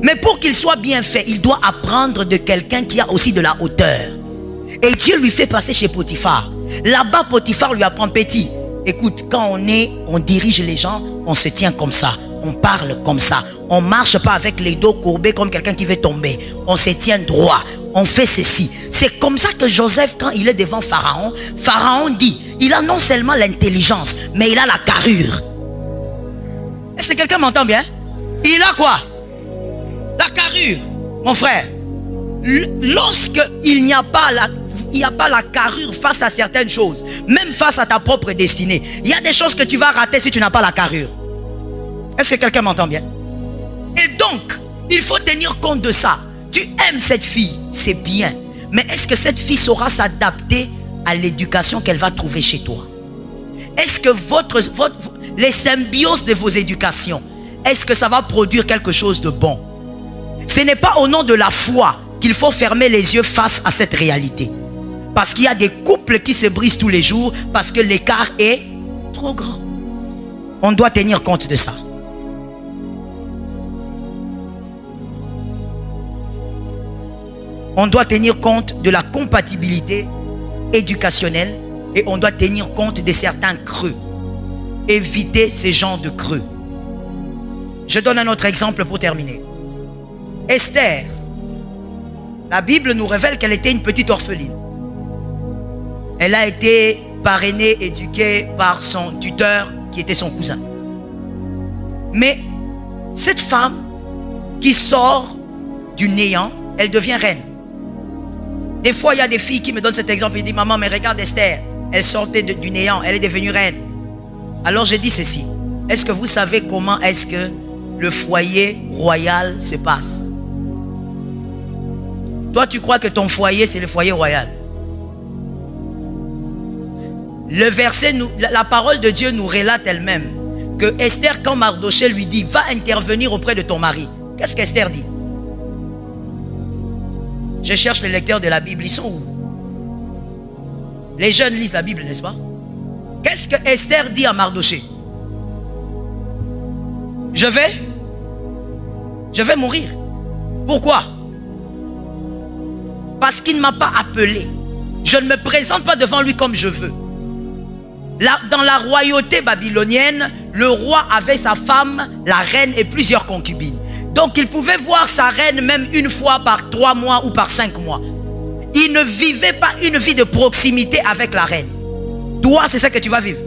Mais pour qu'il soit bien fait, il doit apprendre de quelqu'un qui a aussi de la hauteur. Et Dieu lui fait passer chez Potiphar. Là-bas, Potiphar lui apprend: petit, écoute, quand on dirige les gens, on se tient comme ça. On parle comme ça. On ne marche pas avec les dos courbés comme quelqu'un qui veut tomber. On se tient droit. On fait ceci. C'est comme ça que Joseph, quand il est devant Pharaon, Pharaon dit, il a non seulement l'intelligence, mais il a la carrure. Est-ce que quelqu'un m'entend bien? Il a quoi? La carrure, mon frère. Lorsqu'il n'y a pas la carrure face à certaines choses, même face à ta propre destinée, il y a des choses que tu vas rater si tu n'as pas la carrure. Est-ce que quelqu'un m'entend bien? Et donc, il faut tenir compte de ça. Tu aimes cette fille, c'est bien. Mais est-ce que cette fille saura s'adapter à l'éducation qu'elle va trouver chez toi? Est-ce que les symbioses de vos éducations, est-ce que ça va produire quelque chose de bon? Ce n'est pas au nom de la foi qu'il faut fermer les yeux face à cette réalité. Parce qu'il y a des couples qui se brisent tous les jours parce que l'écart est trop grand. On doit tenir compte de ça. On doit tenir compte de la compatibilité éducationnelle et on doit tenir compte de certains creux. Éviter ces genres de creux. Je donne un autre exemple pour terminer. Esther, la Bible nous révèle qu'elle était une petite orpheline. Elle a été parrainée, éduquée par son tuteur qui était son cousin. Mais cette femme qui sort du néant, elle devient reine. Des fois, il y a des filles qui me donnent cet exemple. Ils disent: maman, mais regarde Esther, elle sortait du néant, elle est devenue reine. Alors je dis ceci: est-ce que vous savez comment est-ce que le foyer royal se passe? Toi, tu crois que ton foyer, c'est le foyer royal. Le verset, la parole de Dieu nous relate elle-même que Esther, quand Mardochée lui dit: va intervenir auprès de ton mari. Qu'est-ce qu'Esther dit? Je cherche les lecteurs de la Bible, ils sont où? Les jeunes lisent la Bible, n'est-ce pas? Qu'est-ce que Esther dit à Mardochée? Je vais mourir. Pourquoi? Parce qu'il ne m'a pas appelé. Je ne me présente pas devant lui comme je veux. Là, dans la royauté babylonienne, le roi avait sa femme, la reine, et plusieurs concubines. Donc il pouvait voir sa reine même une fois par 3 mois ou par 5 mois. Il ne vivait pas une vie de proximité avec la reine. Toi, c'est ça que tu vas vivre.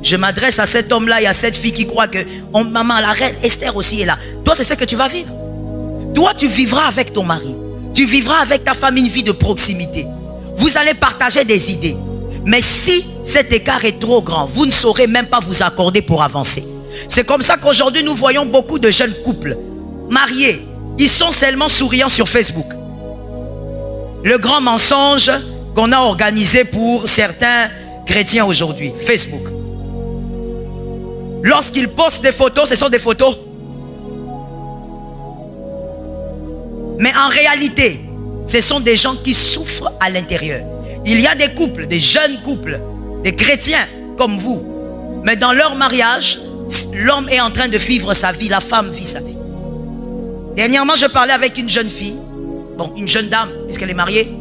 Je m'adresse à cet homme-là et à cette fille qui croit que maman, la reine Esther aussi est là. Toi, c'est ça que tu vas vivre. Toi, tu vivras avec ton mari. Tu vivras avec ta famille une vie de proximité. Vous allez partager des idées. Mais si cet écart est trop grand, vous ne saurez même pas vous accorder pour avancer. C'est comme ça qu'aujourd'hui, nous voyons beaucoup de jeunes couples mariés. Ils sont seulement souriants sur Facebook. Le grand mensonge qu'on a organisé pour certains chrétiens aujourd'hui, Facebook. Lorsqu'ils postent des photos, ce sont des photos. Mais en réalité, ce sont des gens qui souffrent à l'intérieur. Il y a des couples, des jeunes couples, des chrétiens comme vous. Mais dans leur mariage, l'homme est en train de vivre sa vie, la femme vit sa vie. Dernièrement, je parlais avec une jeune fille, bon, une jeune dame, puisqu'elle est mariée.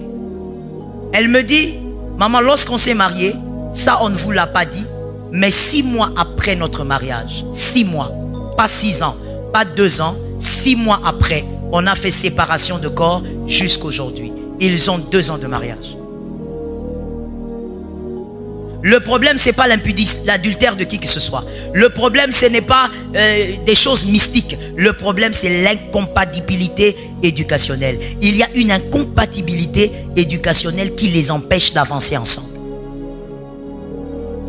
Elle me dit: maman, lorsqu'on s'est marié, ça on ne vous l'a pas dit, mais 6 mois après notre mariage, 6 mois, pas 6 ans, pas 2 ans, 6 mois après, on a fait séparation de corps jusqu'aujourd'hui. Ils ont 2 ans de mariage. Le problème, ce n'est pas l'adultère de qui que ce soit. Le problème, ce n'est pas des choses mystiques. Le problème, c'est l'incompatibilité éducationnelle. Il y a une incompatibilité éducationnelle qui les empêche d'avancer ensemble.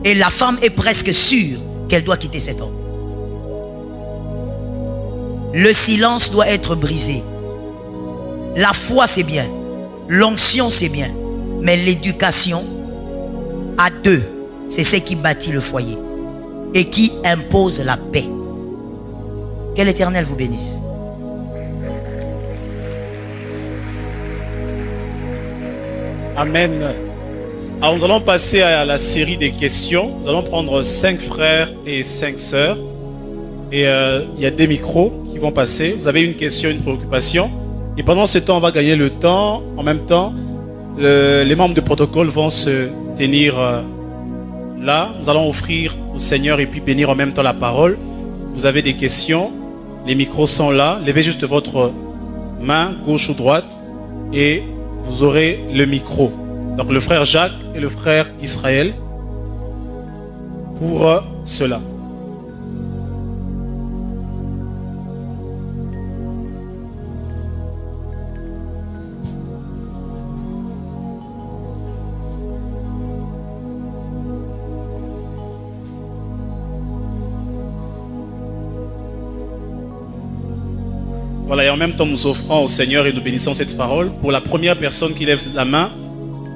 Et la femme est presque sûre qu'elle doit quitter cet homme. Le silence doit être brisé. La foi, c'est bien. L'onction, c'est bien. Mais l'éducation, à deux, c'est ce qui bâtit le foyer et qui impose la paix. Que l'Éternel vous bénisse. Amen. Alors nous allons passer à la série des questions. Nous allons prendre 5 frères et 5 sœurs. Et il y a des micros qui vont passer. Vous avez une question, une préoccupation. Et pendant ce temps, on va gagner le temps. En même temps, les membres du protocole vont se tenir là. Nous allons offrir au Seigneur et puis bénir en même temps la parole. Vous avez des questions. Les micros sont là. Levez juste votre main, gauche ou droite, et vous aurez le micro. Donc le frère Jacques et le frère Israël pour cela. Voilà, et en même temps nous offrons au Seigneur et nous bénissons cette parole. Pour la première personne qui lève la main,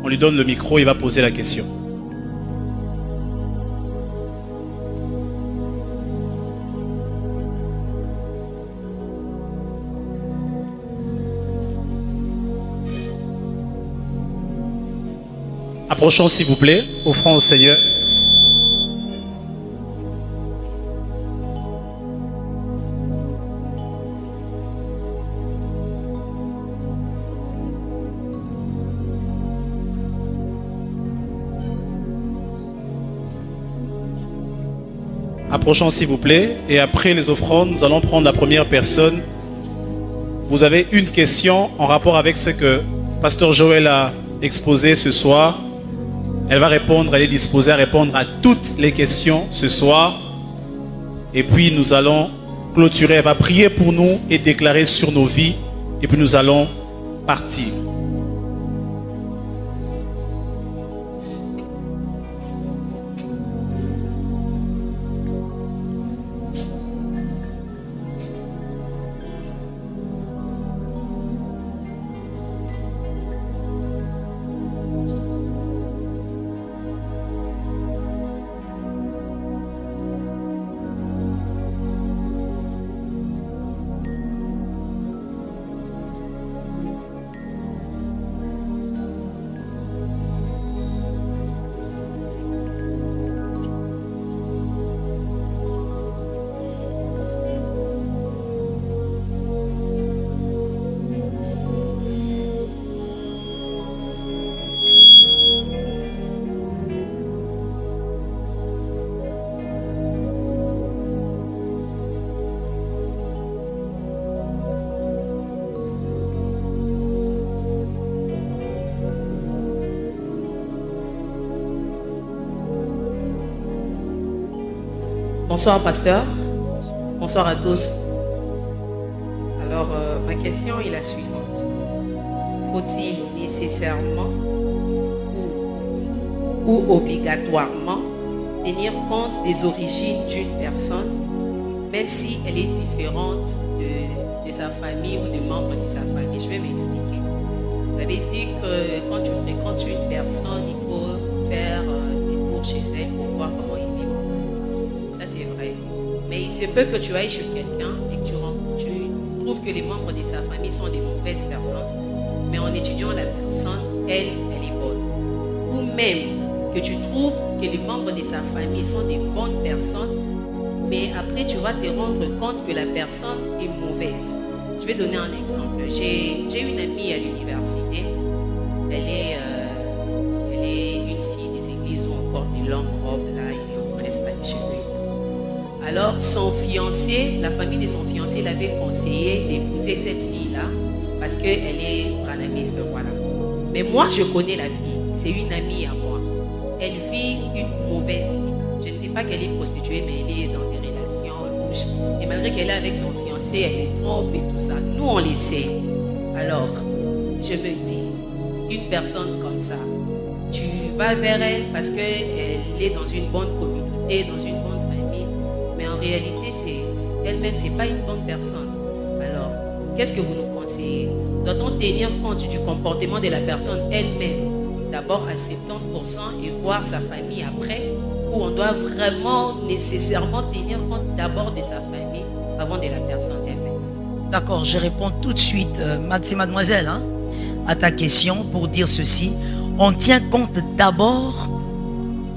on lui donne le micro et il va poser la question. Approchons s'il vous plaît, offrons au Seigneur. Approchons s'il vous plaît. Et après les offrandes, nous allons prendre la première personne. Vous avez une question en rapport avec ce que Pasteur Joël a exposé ce soir. Elle va répondre, elle est disposée à répondre à toutes les questions ce soir. Et puis nous allons clôturer. Elle va prier pour nous et déclarer sur nos vies. Et puis nous allons partir. Bonsoir pasteur, bonsoir à tous. Alors ma question est la suivante. Faut-il nécessairement ou obligatoirement tenir compte des origines d'une personne, même si elle est différente de sa famille ou de membres de sa famille? Je vais m'expliquer. Vous avez dit que quand tu fréquentes une personne, il faut faire des tours chez elle pour voir comment il vit. Ça c'est vrai. Mais il se peut que tu ailles chez quelqu'un et que tu trouves que les membres de sa famille sont des mauvaises personnes, mais en étudiant la personne, elle est bonne. Ou même que tu trouves que les membres de sa famille sont des bonnes personnes, mais après tu vas te rendre compte que la personne est mauvaise. Je vais donner un exemple. J'ai une amie à l'université. Elle est une fille des églises où on porte des longues robes là et on ne presse pas les cheveux. Alors son fiancé, la famille de son fiancé l'avait conseillé d'épouser cette fille-là parce qu'elle est branamiste, voilà. Mais moi je connais la fille, c'est une amie à moi. elle vit une mauvaise vie. Je ne dis pas qu'elle est prostituée, mais elle est dans des relations louches. Et malgré qu'elle est avec son fiancé, elle est trompe et tout ça. Nous, on les sait. Alors, je me dis, une personne comme ça, tu vas vers elle parce qu'elle est dans une bonne communauté, dans une bonne famille. Mais en réalité, elle-même, ce n'est pas une bonne personne. Alors, qu'est-ce que vous nous conseillez? Doit-on tenir compte du comportement de la personne elle-même, d'abord à 70% et voir sa famille après? Ou on doit vraiment nécessairement tenir compte d'abord de sa famille avant de la personne elle-même? D'accord, je réponds tout de suite, c'est mademoiselle, hein, à ta question pour dire ceci. On tient compte d'abord,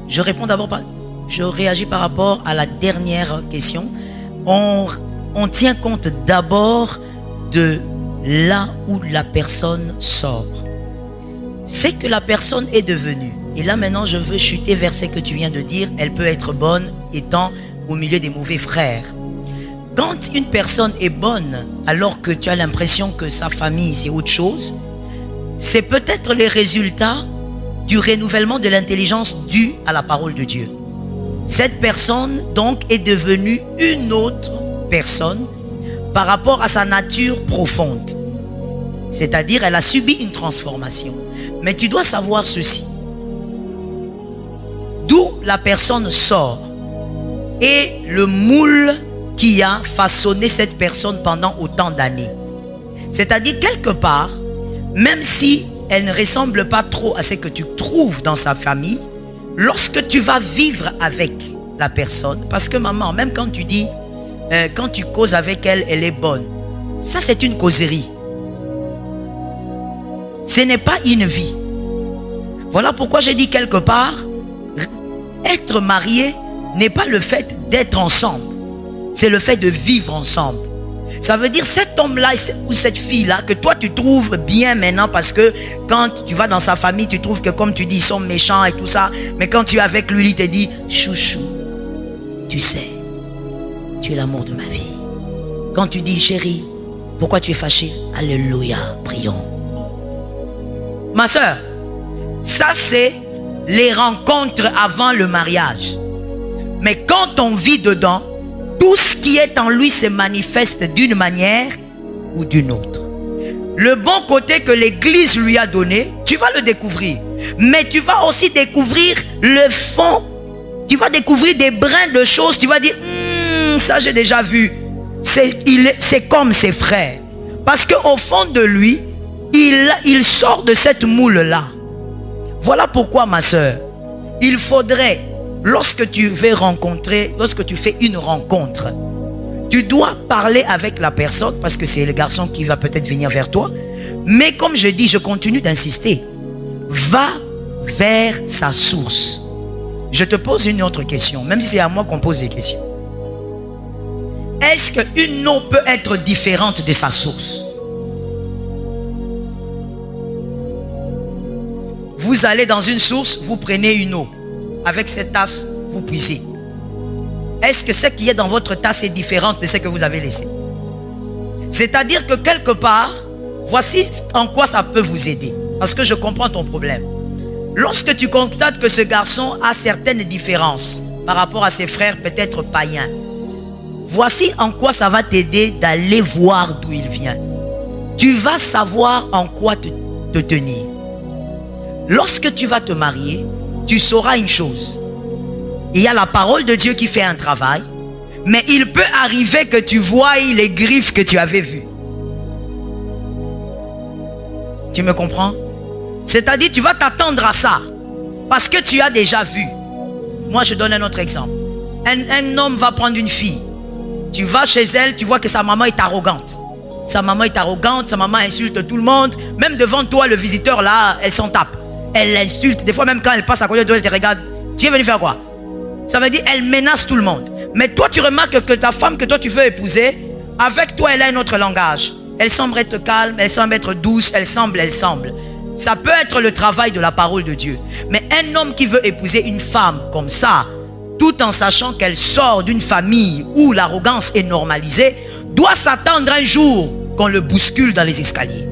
je réagis par rapport à la dernière question. On tient compte d'abord de là où la personne sort. C'est que la personne est devenue. Et là maintenant je veux chuter vers ce que tu viens de dire. Elle peut être bonne étant au milieu des mauvais frères. Quand une personne est bonne alors que tu as l'impression que sa famille c'est autre chose, c'est peut-être les résultats du renouvellement de l'intelligence due à la parole de Dieu. Cette personne donc est devenue une autre personne par rapport à sa nature profonde. C'est-à-dire elle a subi une transformation. Mais tu dois savoir ceci. D'où la personne sort et le moule qui a façonné cette personne pendant autant d'années. C'est-à-dire quelque part, même si elle ne ressemble pas trop à ce que tu trouves dans sa famille, lorsque tu vas vivre avec la personne, parce que maman, même quand tu dis, quand tu causes avec elle, elle est bonne, ça c'est une causerie. Ce n'est pas une vie. Voilà pourquoi j'ai dit quelque part, être marié n'est pas le fait d'être ensemble, c'est le fait de vivre ensemble. Ça veut dire cet homme-là ou cette fille-là que toi tu trouves bien maintenant parce que quand tu vas dans sa famille, tu trouves que comme tu dis, ils sont méchants et tout ça. Mais quand tu es avec lui, il te dit, chouchou, tu sais, tu es l'amour de ma vie. Quand tu dis, chérie, pourquoi tu es fâché? Alléluia, prions. Ma soeur, ça c'est les rencontres avant le mariage. Mais quand on vit dedans, tout ce qui est en lui se manifeste d'une manière ou d'une autre. Le bon côté que l'Église lui a donné, tu vas le découvrir. Mais tu vas aussi découvrir le fond. Tu vas découvrir des brins de choses. Tu vas dire, ça j'ai déjà vu. C'est comme ses frères. Parce qu'au fond de lui, il sort de cette moule-là. Voilà pourquoi, ma soeur, il faudrait... Lorsque tu veux rencontrer, lorsque tu fais une rencontre, tu dois parler avec la personne parce que c'est le garçon qui va peut-être venir vers toi. Mais comme je dis, je continue d'insister. Va vers sa source. Je te pose une autre question, même si c'est à moi qu'on pose des questions. Est-ce qu'une eau peut être différente de sa source? Vous allez dans une source, vous prenez une eau. Avec cette tasse, vous puisez. Est-ce que ce qui est dans votre tasse est différent de ce que vous avez laissé? C'est-à-dire que quelque part, voici en quoi ça peut vous aider. Parce que je comprends ton problème. Lorsque tu constates que ce garçon a certaines différences par rapport à ses frères peut-être païens, voici en quoi ça va t'aider d'aller voir d'où il vient. Tu vas savoir en quoi te tenir. Lorsque tu vas te marier, tu sauras une chose. Il y a la parole de Dieu qui fait un travail, mais il peut arriver que tu voies les griffes que tu avais vues. Tu me comprends? C'est-à-dire tu vas t'attendre à ça parce que tu as déjà vu. Moi je donne un autre exemple. Un homme va prendre une fille. Tu vas chez elle, tu vois que sa maman est arrogante. Sa maman est arrogante, sa maman insulte tout le monde. Même devant toi, le visiteur là, elle s'en tape. Elle l'insulte. Des fois même quand elle passe à côté de toi, elle te regarde. Tu es venu faire quoi? Ça veut dire elle menace tout le monde. Mais toi tu remarques que ta femme que toi tu veux épouser, avec toi elle a un autre langage. Elle semble être calme, elle semble être douce, elle semble. Ça peut être le travail de la parole de Dieu. Mais un homme qui veut épouser une femme comme ça, tout en sachant qu'elle sort d'une famille où l'arrogance est normalisée, doit s'attendre un jour qu'on le bouscule dans les escaliers.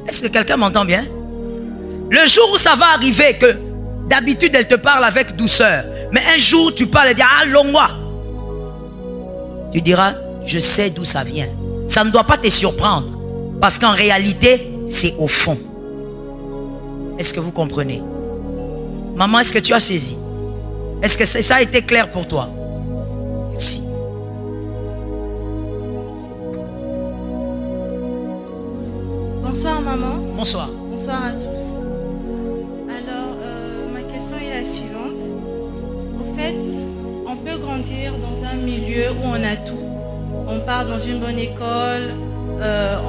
Est-ce que quelqu'un m'entend bien? Le jour où ça va arriver que d'habitude elle te parle avec douceur, mais un jour tu parles et dis allons-moi, tu diras je sais d'où ça vient. Ça ne doit pas te surprendre parce qu'en réalité c'est au fond. Est-ce que vous comprenez? Maman, est-ce que tu as saisi? Est-ce que ça a été clair pour toi? Merci. Bonsoir maman. Bonsoir. Bonsoir à tous. Alors, ma question est la suivante. Au fait, on peut grandir dans un milieu où on a tout. On part dans une bonne école,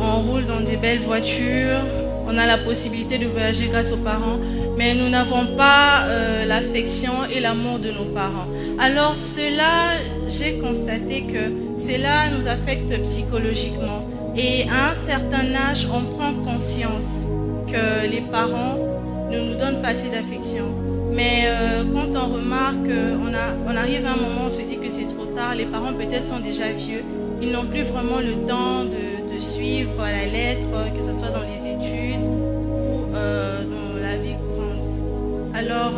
on roule dans des belles voitures, on a la possibilité de voyager grâce aux parents, mais nous n'avons pas l'affection et l'amour de nos parents. Alors cela, j'ai constaté que cela nous affecte psychologiquement. Et à un certain âge, on prend conscience que les parents ne nous donnent pas assez d'affection. Mais quand on remarque, on arrive à un moment où on se dit que c'est trop tard, les parents peut-être sont déjà vieux, ils n'ont plus vraiment le temps de suivre à la lettre, que ce soit dans les études ou dans la vie courante. Alors,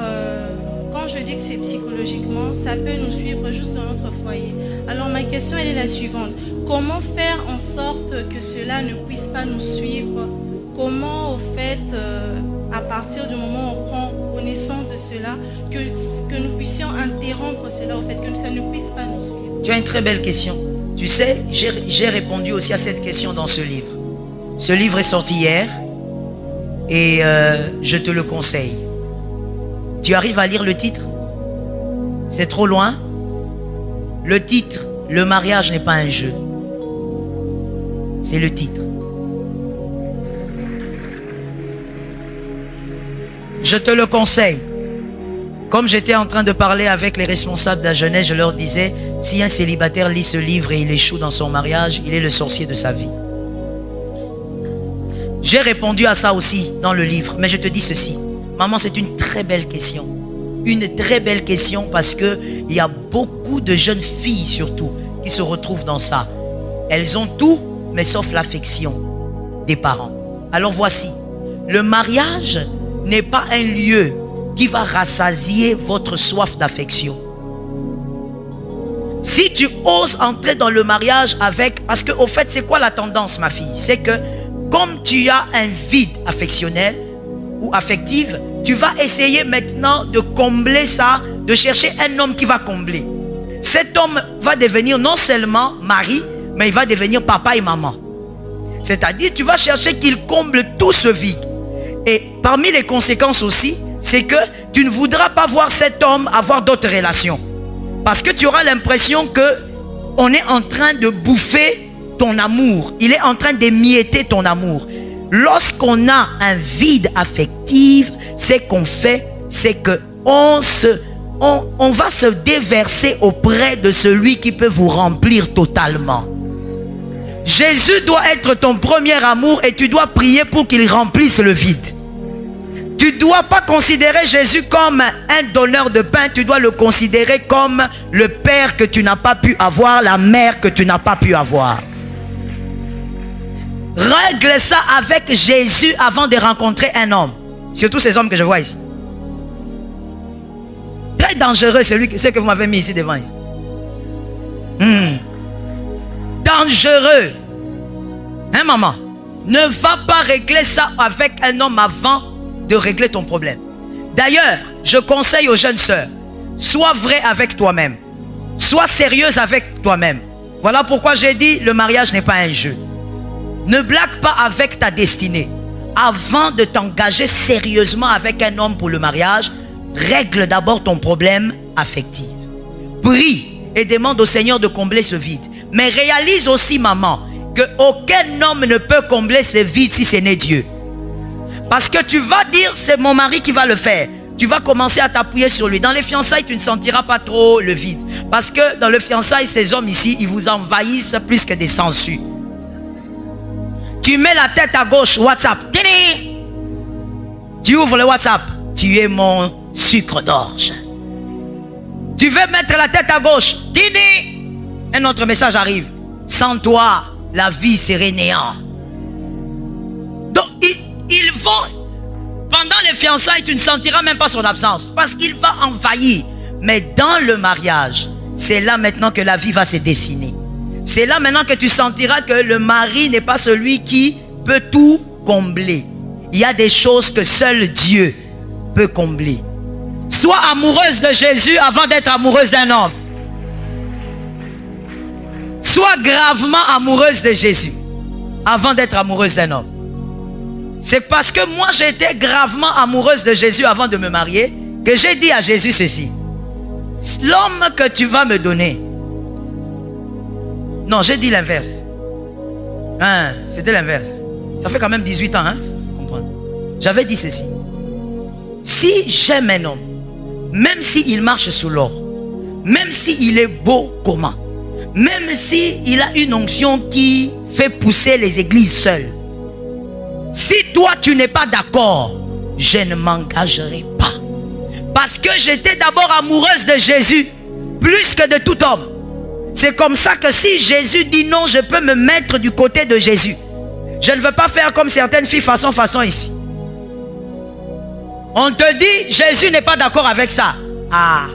quand je dis que c'est psychologiquement, ça peut nous suivre juste dans notre foyer. Alors ma question elle est la suivante. Comment faire en sorte que cela ne puisse pas nous suivre? Comment au fait, à partir du moment où on prend connaissance de cela, que nous puissions interrompre cela, au fait, que ça ne puisse pas nous suivre? Tu as une très belle question. Tu sais, j'ai répondu aussi à cette question dans ce livre. Ce livre est sorti hier et je te le conseille. Tu arrives à lire le titre? C'est trop loin? Le titre, le mariage n'est pas un jeu. C'est le titre. Je te le conseille. Comme j'étais en train de parler avec les responsables de la jeunesse, je leur disais, si un célibataire lit ce livre et il échoue dans son mariage, il est le sorcier de sa vie. J'ai répondu à ça aussi dans le livre, mais je te dis ceci. Maman, c'est une très belle question. Une très belle question parce qu'il y a beaucoup de jeunes filles surtout qui se retrouvent dans ça. Elles ont tout, mais sauf l'affection des parents. Alors voici, le mariage n'est pas un lieu qui va rassasier votre soif d'affection. Si tu oses entrer dans le mariage avec... Parce qu'au fait, c'est quoi la tendance, ma fille? C'est que comme tu as un vide affectionnel ou affectif, tu vas essayer maintenant de combler ça, de chercher un homme qui va combler. Cet homme va devenir non seulement mari, mais il va devenir papa et maman. C'est-à-dire, tu vas chercher qu'il comble tout ce vide. Et parmi les conséquences aussi, c'est que tu ne voudras pas voir cet homme avoir d'autres relations. Parce que tu auras l'impression qu'on est en train de bouffer ton amour. Il est en train d'émietter ton amour. Lorsqu'on a un vide affectif, ce qu'on fait, c'est qu'on va se déverser auprès de celui qui peut vous remplir totalement. Jésus doit être ton premier amour et tu dois prier pour qu'il remplisse le vide. Tu ne dois pas considérer Jésus comme un donneur de pain, tu dois le considérer comme le père que tu n'as pas pu avoir, la mère que tu n'as pas pu avoir. Règle ça avec Jésus avant de rencontrer un homme. Surtout ces hommes que je vois ici. Très dangereux celui que vous m'avez mis ici devant. Dangereux. Hein maman? Ne va pas régler ça avec un homme avant de régler ton problème. D'ailleurs, je conseille aux jeunes sœurs, sois vrai avec toi-même. Sois sérieuse avec toi-même. Voilà pourquoi j'ai dit, le mariage n'est pas un jeu. Ne blague pas avec ta destinée. Avant de t'engager sérieusement avec un homme pour le mariage, règle d'abord ton problème affectif. Prie et demande au Seigneur de combler ce vide. Mais réalise aussi, maman, qu'aucun homme ne peut combler ce vide si ce n'est Dieu. Parce que tu vas dire, c'est mon mari qui va le faire. Tu vas commencer à t'appuyer sur lui. Dans les fiançailles, tu ne sentiras pas trop le vide. Parce que dans le fiançailles, ces hommes ici, ils vous envahissent plus que des sangsues. Tu mets la tête à gauche, WhatsApp. Tu ouvres le WhatsApp. Tu es mon sucre d'orge. Tu veux mettre la tête à gauche. Un autre message arrive. Sans toi, la vie serait néant. Donc, ils vont... Pendant les fiançailles, tu ne sentiras même pas son absence parce qu'il va envahir. Mais dans le mariage, c'est là maintenant que la vie va se dessiner. C'est là maintenant que tu sentiras que le mari n'est pas celui qui peut tout combler. Il y a des choses que seul Dieu peut combler. Sois amoureuse de Jésus avant d'être amoureuse d'un homme. Sois gravement amoureuse de Jésus avant d'être amoureuse d'un homme. C'est parce que moi j'étais gravement amoureuse de Jésus avant de me marier que j'ai dit à Jésus ceci. L'homme que tu vas me donner. Non, j'ai dit l'inverse. Hein, c'était l'inverse. Ça fait quand même 18 ans, hein? Comprendre. J'avais dit ceci. Si j'aime un homme, même s'il marche sous l'or, même s'il est beau comment, même s'il a une onction qui fait pousser les églises seules, si toi tu n'es pas d'accord, je ne m'engagerai pas. Parce que j'étais d'abord amoureuse de Jésus, plus que de tout homme. C'est comme ça que si Jésus dit non, je peux me mettre du côté de Jésus. Je ne veux pas faire comme certaines filles façon ici. On te dit, Jésus n'est pas d'accord avec ça. Ah,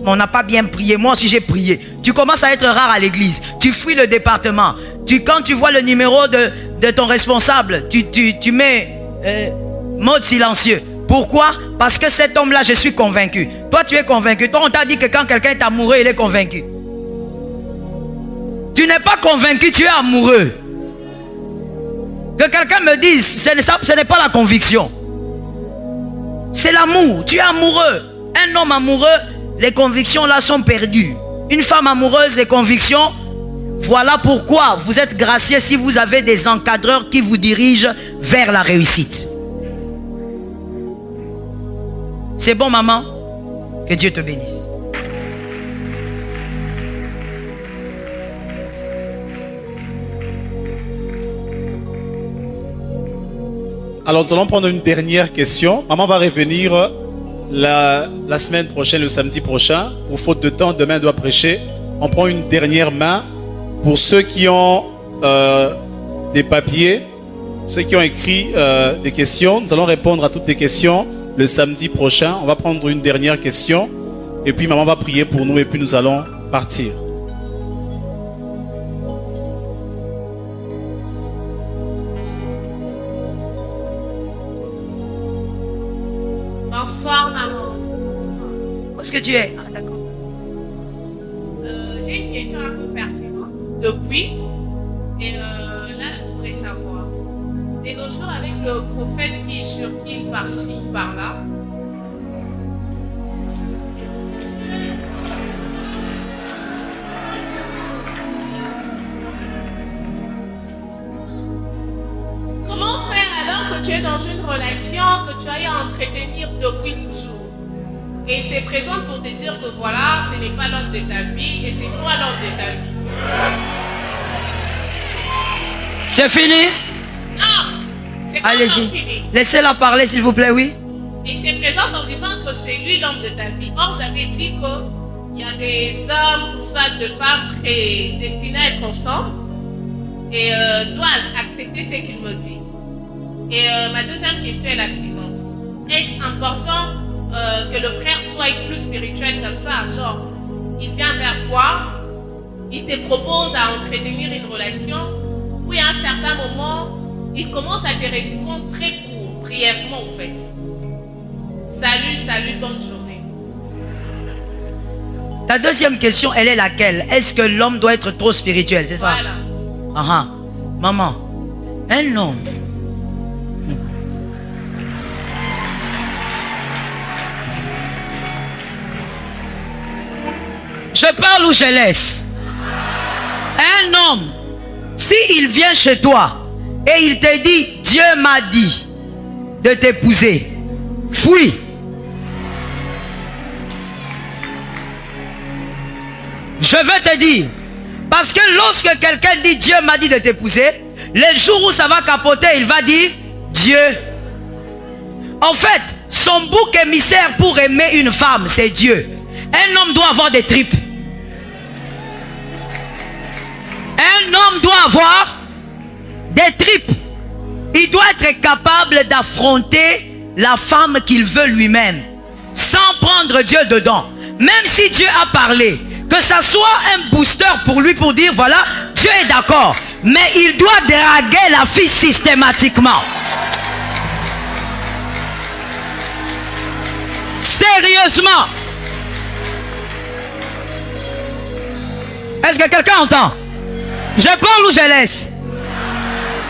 on n'a pas bien prié. Moi aussi j'ai prié. Tu commences à être rare à l'église. Tu fuis le département. Quand tu vois le numéro de ton responsable, tu mets mode silencieux. Pourquoi? Parce que cet homme-là, je suis convaincu. Toi, tu es convaincu. Toi, on t'a dit que quand quelqu'un est amoureux, il est convaincu. Tu n'es pas convaincu, tu es amoureux. Que quelqu'un me dise, ce n'est pas la conviction. C'est l'amour. Tu es amoureux. Un homme amoureux, les convictions là sont perdues. Une femme amoureuse, les convictions. Voilà pourquoi vous êtes graciés si vous avez des encadreurs qui vous dirigent vers la réussite. C'est bon, maman? Que Dieu te bénisse. Alors nous allons prendre une dernière question. Maman va revenir la semaine prochaine, le samedi prochain. Pour faute de temps, demain elle doit prêcher. On prend une dernière main. Pour ceux qui ont des papiers, ceux qui ont écrit des questions, nous allons répondre à toutes les questions le samedi prochain. On va prendre une dernière question. Et puis maman va prier pour nous et puis nous allons partir. Bonsoir, maman. Où est-ce que tu es? Ah, d'accord. J'ai une question un peu pertinente depuis. Et là, je voudrais savoir. Dès nos jours, avec le prophète qui circule par-ci, par-là, comment faire alors que tu es dans une relation que tu as à entretenir depuis toujours? Et il se présente pour te dire que voilà, ce n'est pas l'homme de ta vie et c'est moi l'homme de ta vie. C'est fini? Non, c'est pas Allez-y. fini. Laissez-la parler, s'il vous plaît, oui. Et il se présente en disant que c'est lui l'homme de ta vie. Or, vous avez dit qu'il y a des hommes, soit de femmes destinés à être ensemble. Et dois-je accepter ce qu'il me dit? Et ma deuxième question est la suivante. Est-ce important que le frère soit plus spirituel comme ça? Genre, il vient vers toi, il te propose à entretenir une relation, puis à un certain moment, il commence à te répondre très court, brièvement en fait. Salut, bonne journée. Ta deuxième question, elle est laquelle? Est-ce que l'homme doit être trop spirituel? C'est ça? Voilà. Ah, maman, un homme. Je parle ou je laisse? Un homme, s'il vient chez toi et il te dit, Dieu m'a dit de t'épouser, fuis. Je veux te dire, parce que lorsque quelqu'un dit Dieu m'a dit de t'épouser, les jours où ça va capoter, il va dire Dieu. En fait, son bouc émissaire pour aimer une femme, c'est Dieu. Un homme doit avoir des tripes. Un homme doit avoir des tripes. Il doit être capable d'affronter la femme qu'il veut lui-même, sans prendre Dieu dedans. Même si Dieu a parlé, que ça soit un booster pour lui pour dire voilà, Dieu est d'accord, mais il doit draguer la fille systématiquement. Sérieusement. Est-ce que quelqu'un entend? Je parle ou je laisse?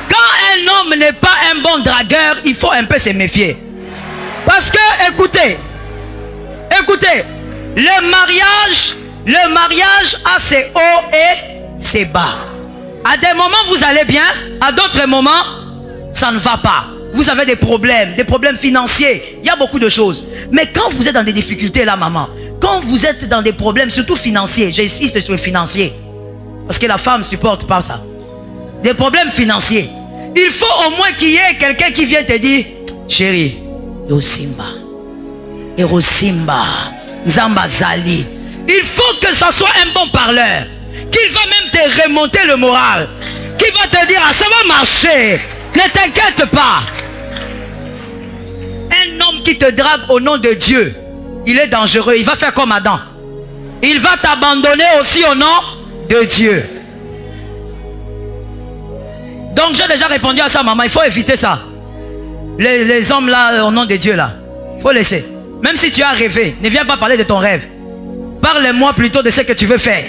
Quand un homme n'est pas un bon dragueur, il faut un peu se méfier. Parce que, écoutez, le mariage a ses hauts et ses bas. À des moments, vous allez bien, à d'autres moments, ça ne va pas. Vous avez des problèmes financiers, il y a beaucoup de choses. Mais quand vous êtes dans des difficultés là, maman, quand vous êtes dans des problèmes, surtout financiers, j'insiste sur les financiers, parce que la femme ne supporte pas ça. Des problèmes financiers. Il faut au moins qu'il y ait quelqu'un qui vienne te dire, chérie, Yosimba, Erosimba, Nzamba Zali. Il faut que ça soit un bon parleur, qu'il va même te remonter le moral, qui va te dire, ah, ça va marcher, ne t'inquiète pas. Un homme qui te drague au nom de Dieu, il est dangereux, il va faire comme Adam. Il va t'abandonner aussi au nom de Dieu. Donc j'ai déjà répondu à ça, maman, il faut éviter ça. Les hommes là, au nom de Dieu là, il faut laisser. Même si tu as rêvé, ne viens pas parler de ton rêve. Parle-moi plutôt de ce que tu veux faire.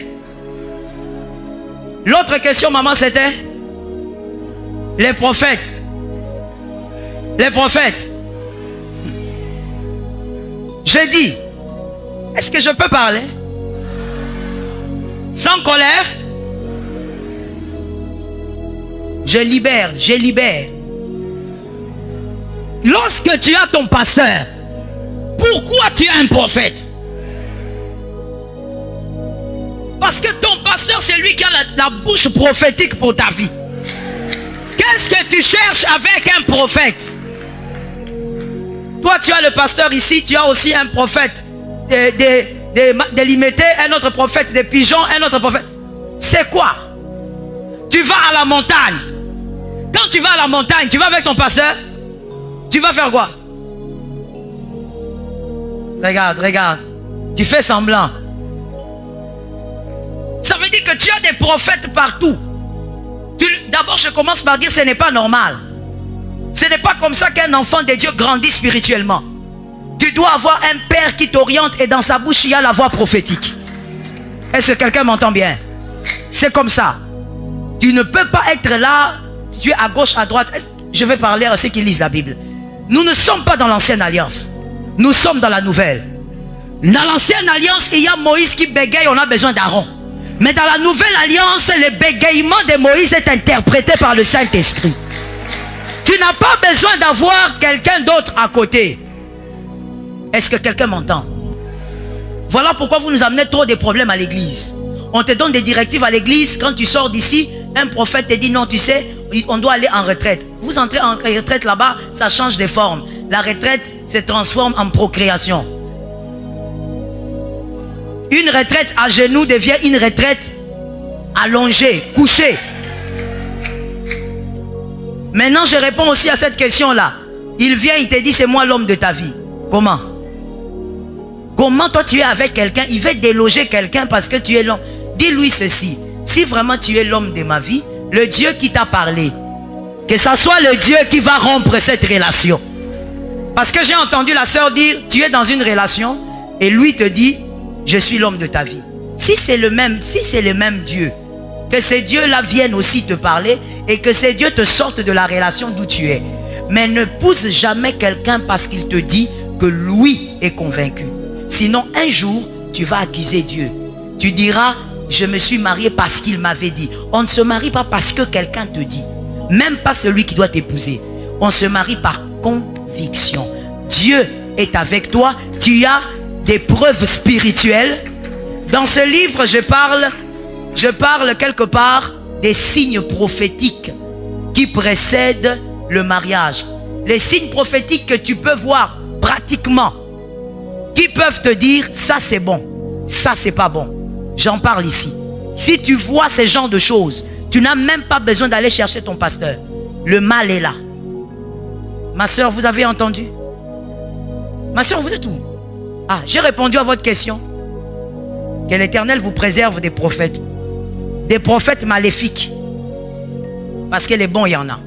L'autre question, maman, c'était les prophètes. Les prophètes. J'ai dit, est-ce que je peux parler sans colère? Je libère. Lorsque tu as ton pasteur, pourquoi tu as un prophète? Parce que ton pasteur, c'est lui qui a la bouche prophétique pour ta vie. Qu'est-ce que tu cherches avec un prophète? Toi, tu as le pasteur ici, tu as aussi un prophète des limités, un autre prophète des pigeons, un autre prophète. C'est quoi? Tu vas à la montagne. Quand tu vas à la montagne, tu vas avec ton pasteur, tu vas faire quoi? Regarde. Tu fais semblant. Ça veut dire que tu as des prophètes partout. D'abord, je commence par dire que ce n'est pas normal. Ce n'est pas comme ça qu'un enfant de Dieu grandit spirituellement. Tu dois avoir un père qui t'oriente et dans sa bouche, il y a la voix prophétique. Est-ce que quelqu'un m'entend bien? C'est comme ça. Tu ne peux pas être là, tu es à gauche, à droite. Je vais parler à ceux qui lisent la Bible. Nous ne sommes pas dans l'ancienne alliance. Nous sommes dans la nouvelle. Dans l'ancienne alliance, il y a Moïse qui bégaye, on a besoin d'Aaron. Mais dans la nouvelle alliance, le bégayement de Moïse est interprété par le Saint-Esprit. Tu n'as pas besoin d'avoir quelqu'un d'autre à côté. Est-ce que quelqu'un m'entend? Voilà pourquoi vous nous amenez trop de problèmes à l'église. On te donne des directives à l'église. Quand tu sors d'ici, un prophète te dit non, tu sais, on doit aller en retraite. Vous entrez en retraite là-bas, ça change de forme. La retraite se transforme en procréation. Une retraite à genoux devient une retraite allongée, couchée. Maintenant, je réponds aussi à cette question-là. Il vient, il te dit, c'est moi l'homme de ta vie. Comment? Comment toi tu es avec quelqu'un? Il veut déloger quelqu'un parce que tu es l'homme. Dis-lui ceci. Si vraiment tu es l'homme de ma vie, le Dieu qui t'a parlé, que ce soit le Dieu qui va rompre cette relation. Parce que j'ai entendu la sœur dire, tu es dans une relation et lui te dit, je suis l'homme de ta vie. Si c'est le même Dieu, que ces dieux-là viennent aussi te parler et que ces dieux te sortent de la relation d'où tu es. Mais ne pousse jamais quelqu'un parce qu'il te dit que lui est convaincu. Sinon, un jour, tu vas accuser Dieu. Tu diras, je me suis marié parce qu'il m'avait dit. On ne se marie pas parce que quelqu'un te dit. Même pas celui qui doit t'épouser. On se marie par conviction. Dieu est avec toi. Tu as des preuves spirituelles. Dans ce livre, je parle quelque part des signes prophétiques qui précèdent le mariage. Les signes prophétiques que tu peux voir pratiquement, qui peuvent te dire ça c'est bon, ça c'est pas bon. J'en parle ici. Si tu vois ce genre de choses, tu n'as même pas besoin d'aller chercher ton pasteur. Le mal est là. Ma soeur, vous avez entendu? Ma soeur, vous êtes où? Ah, j'ai répondu à votre question. Que l'Éternel vous préserve des prophètes maléfiques. Parce que les bons, il y en a.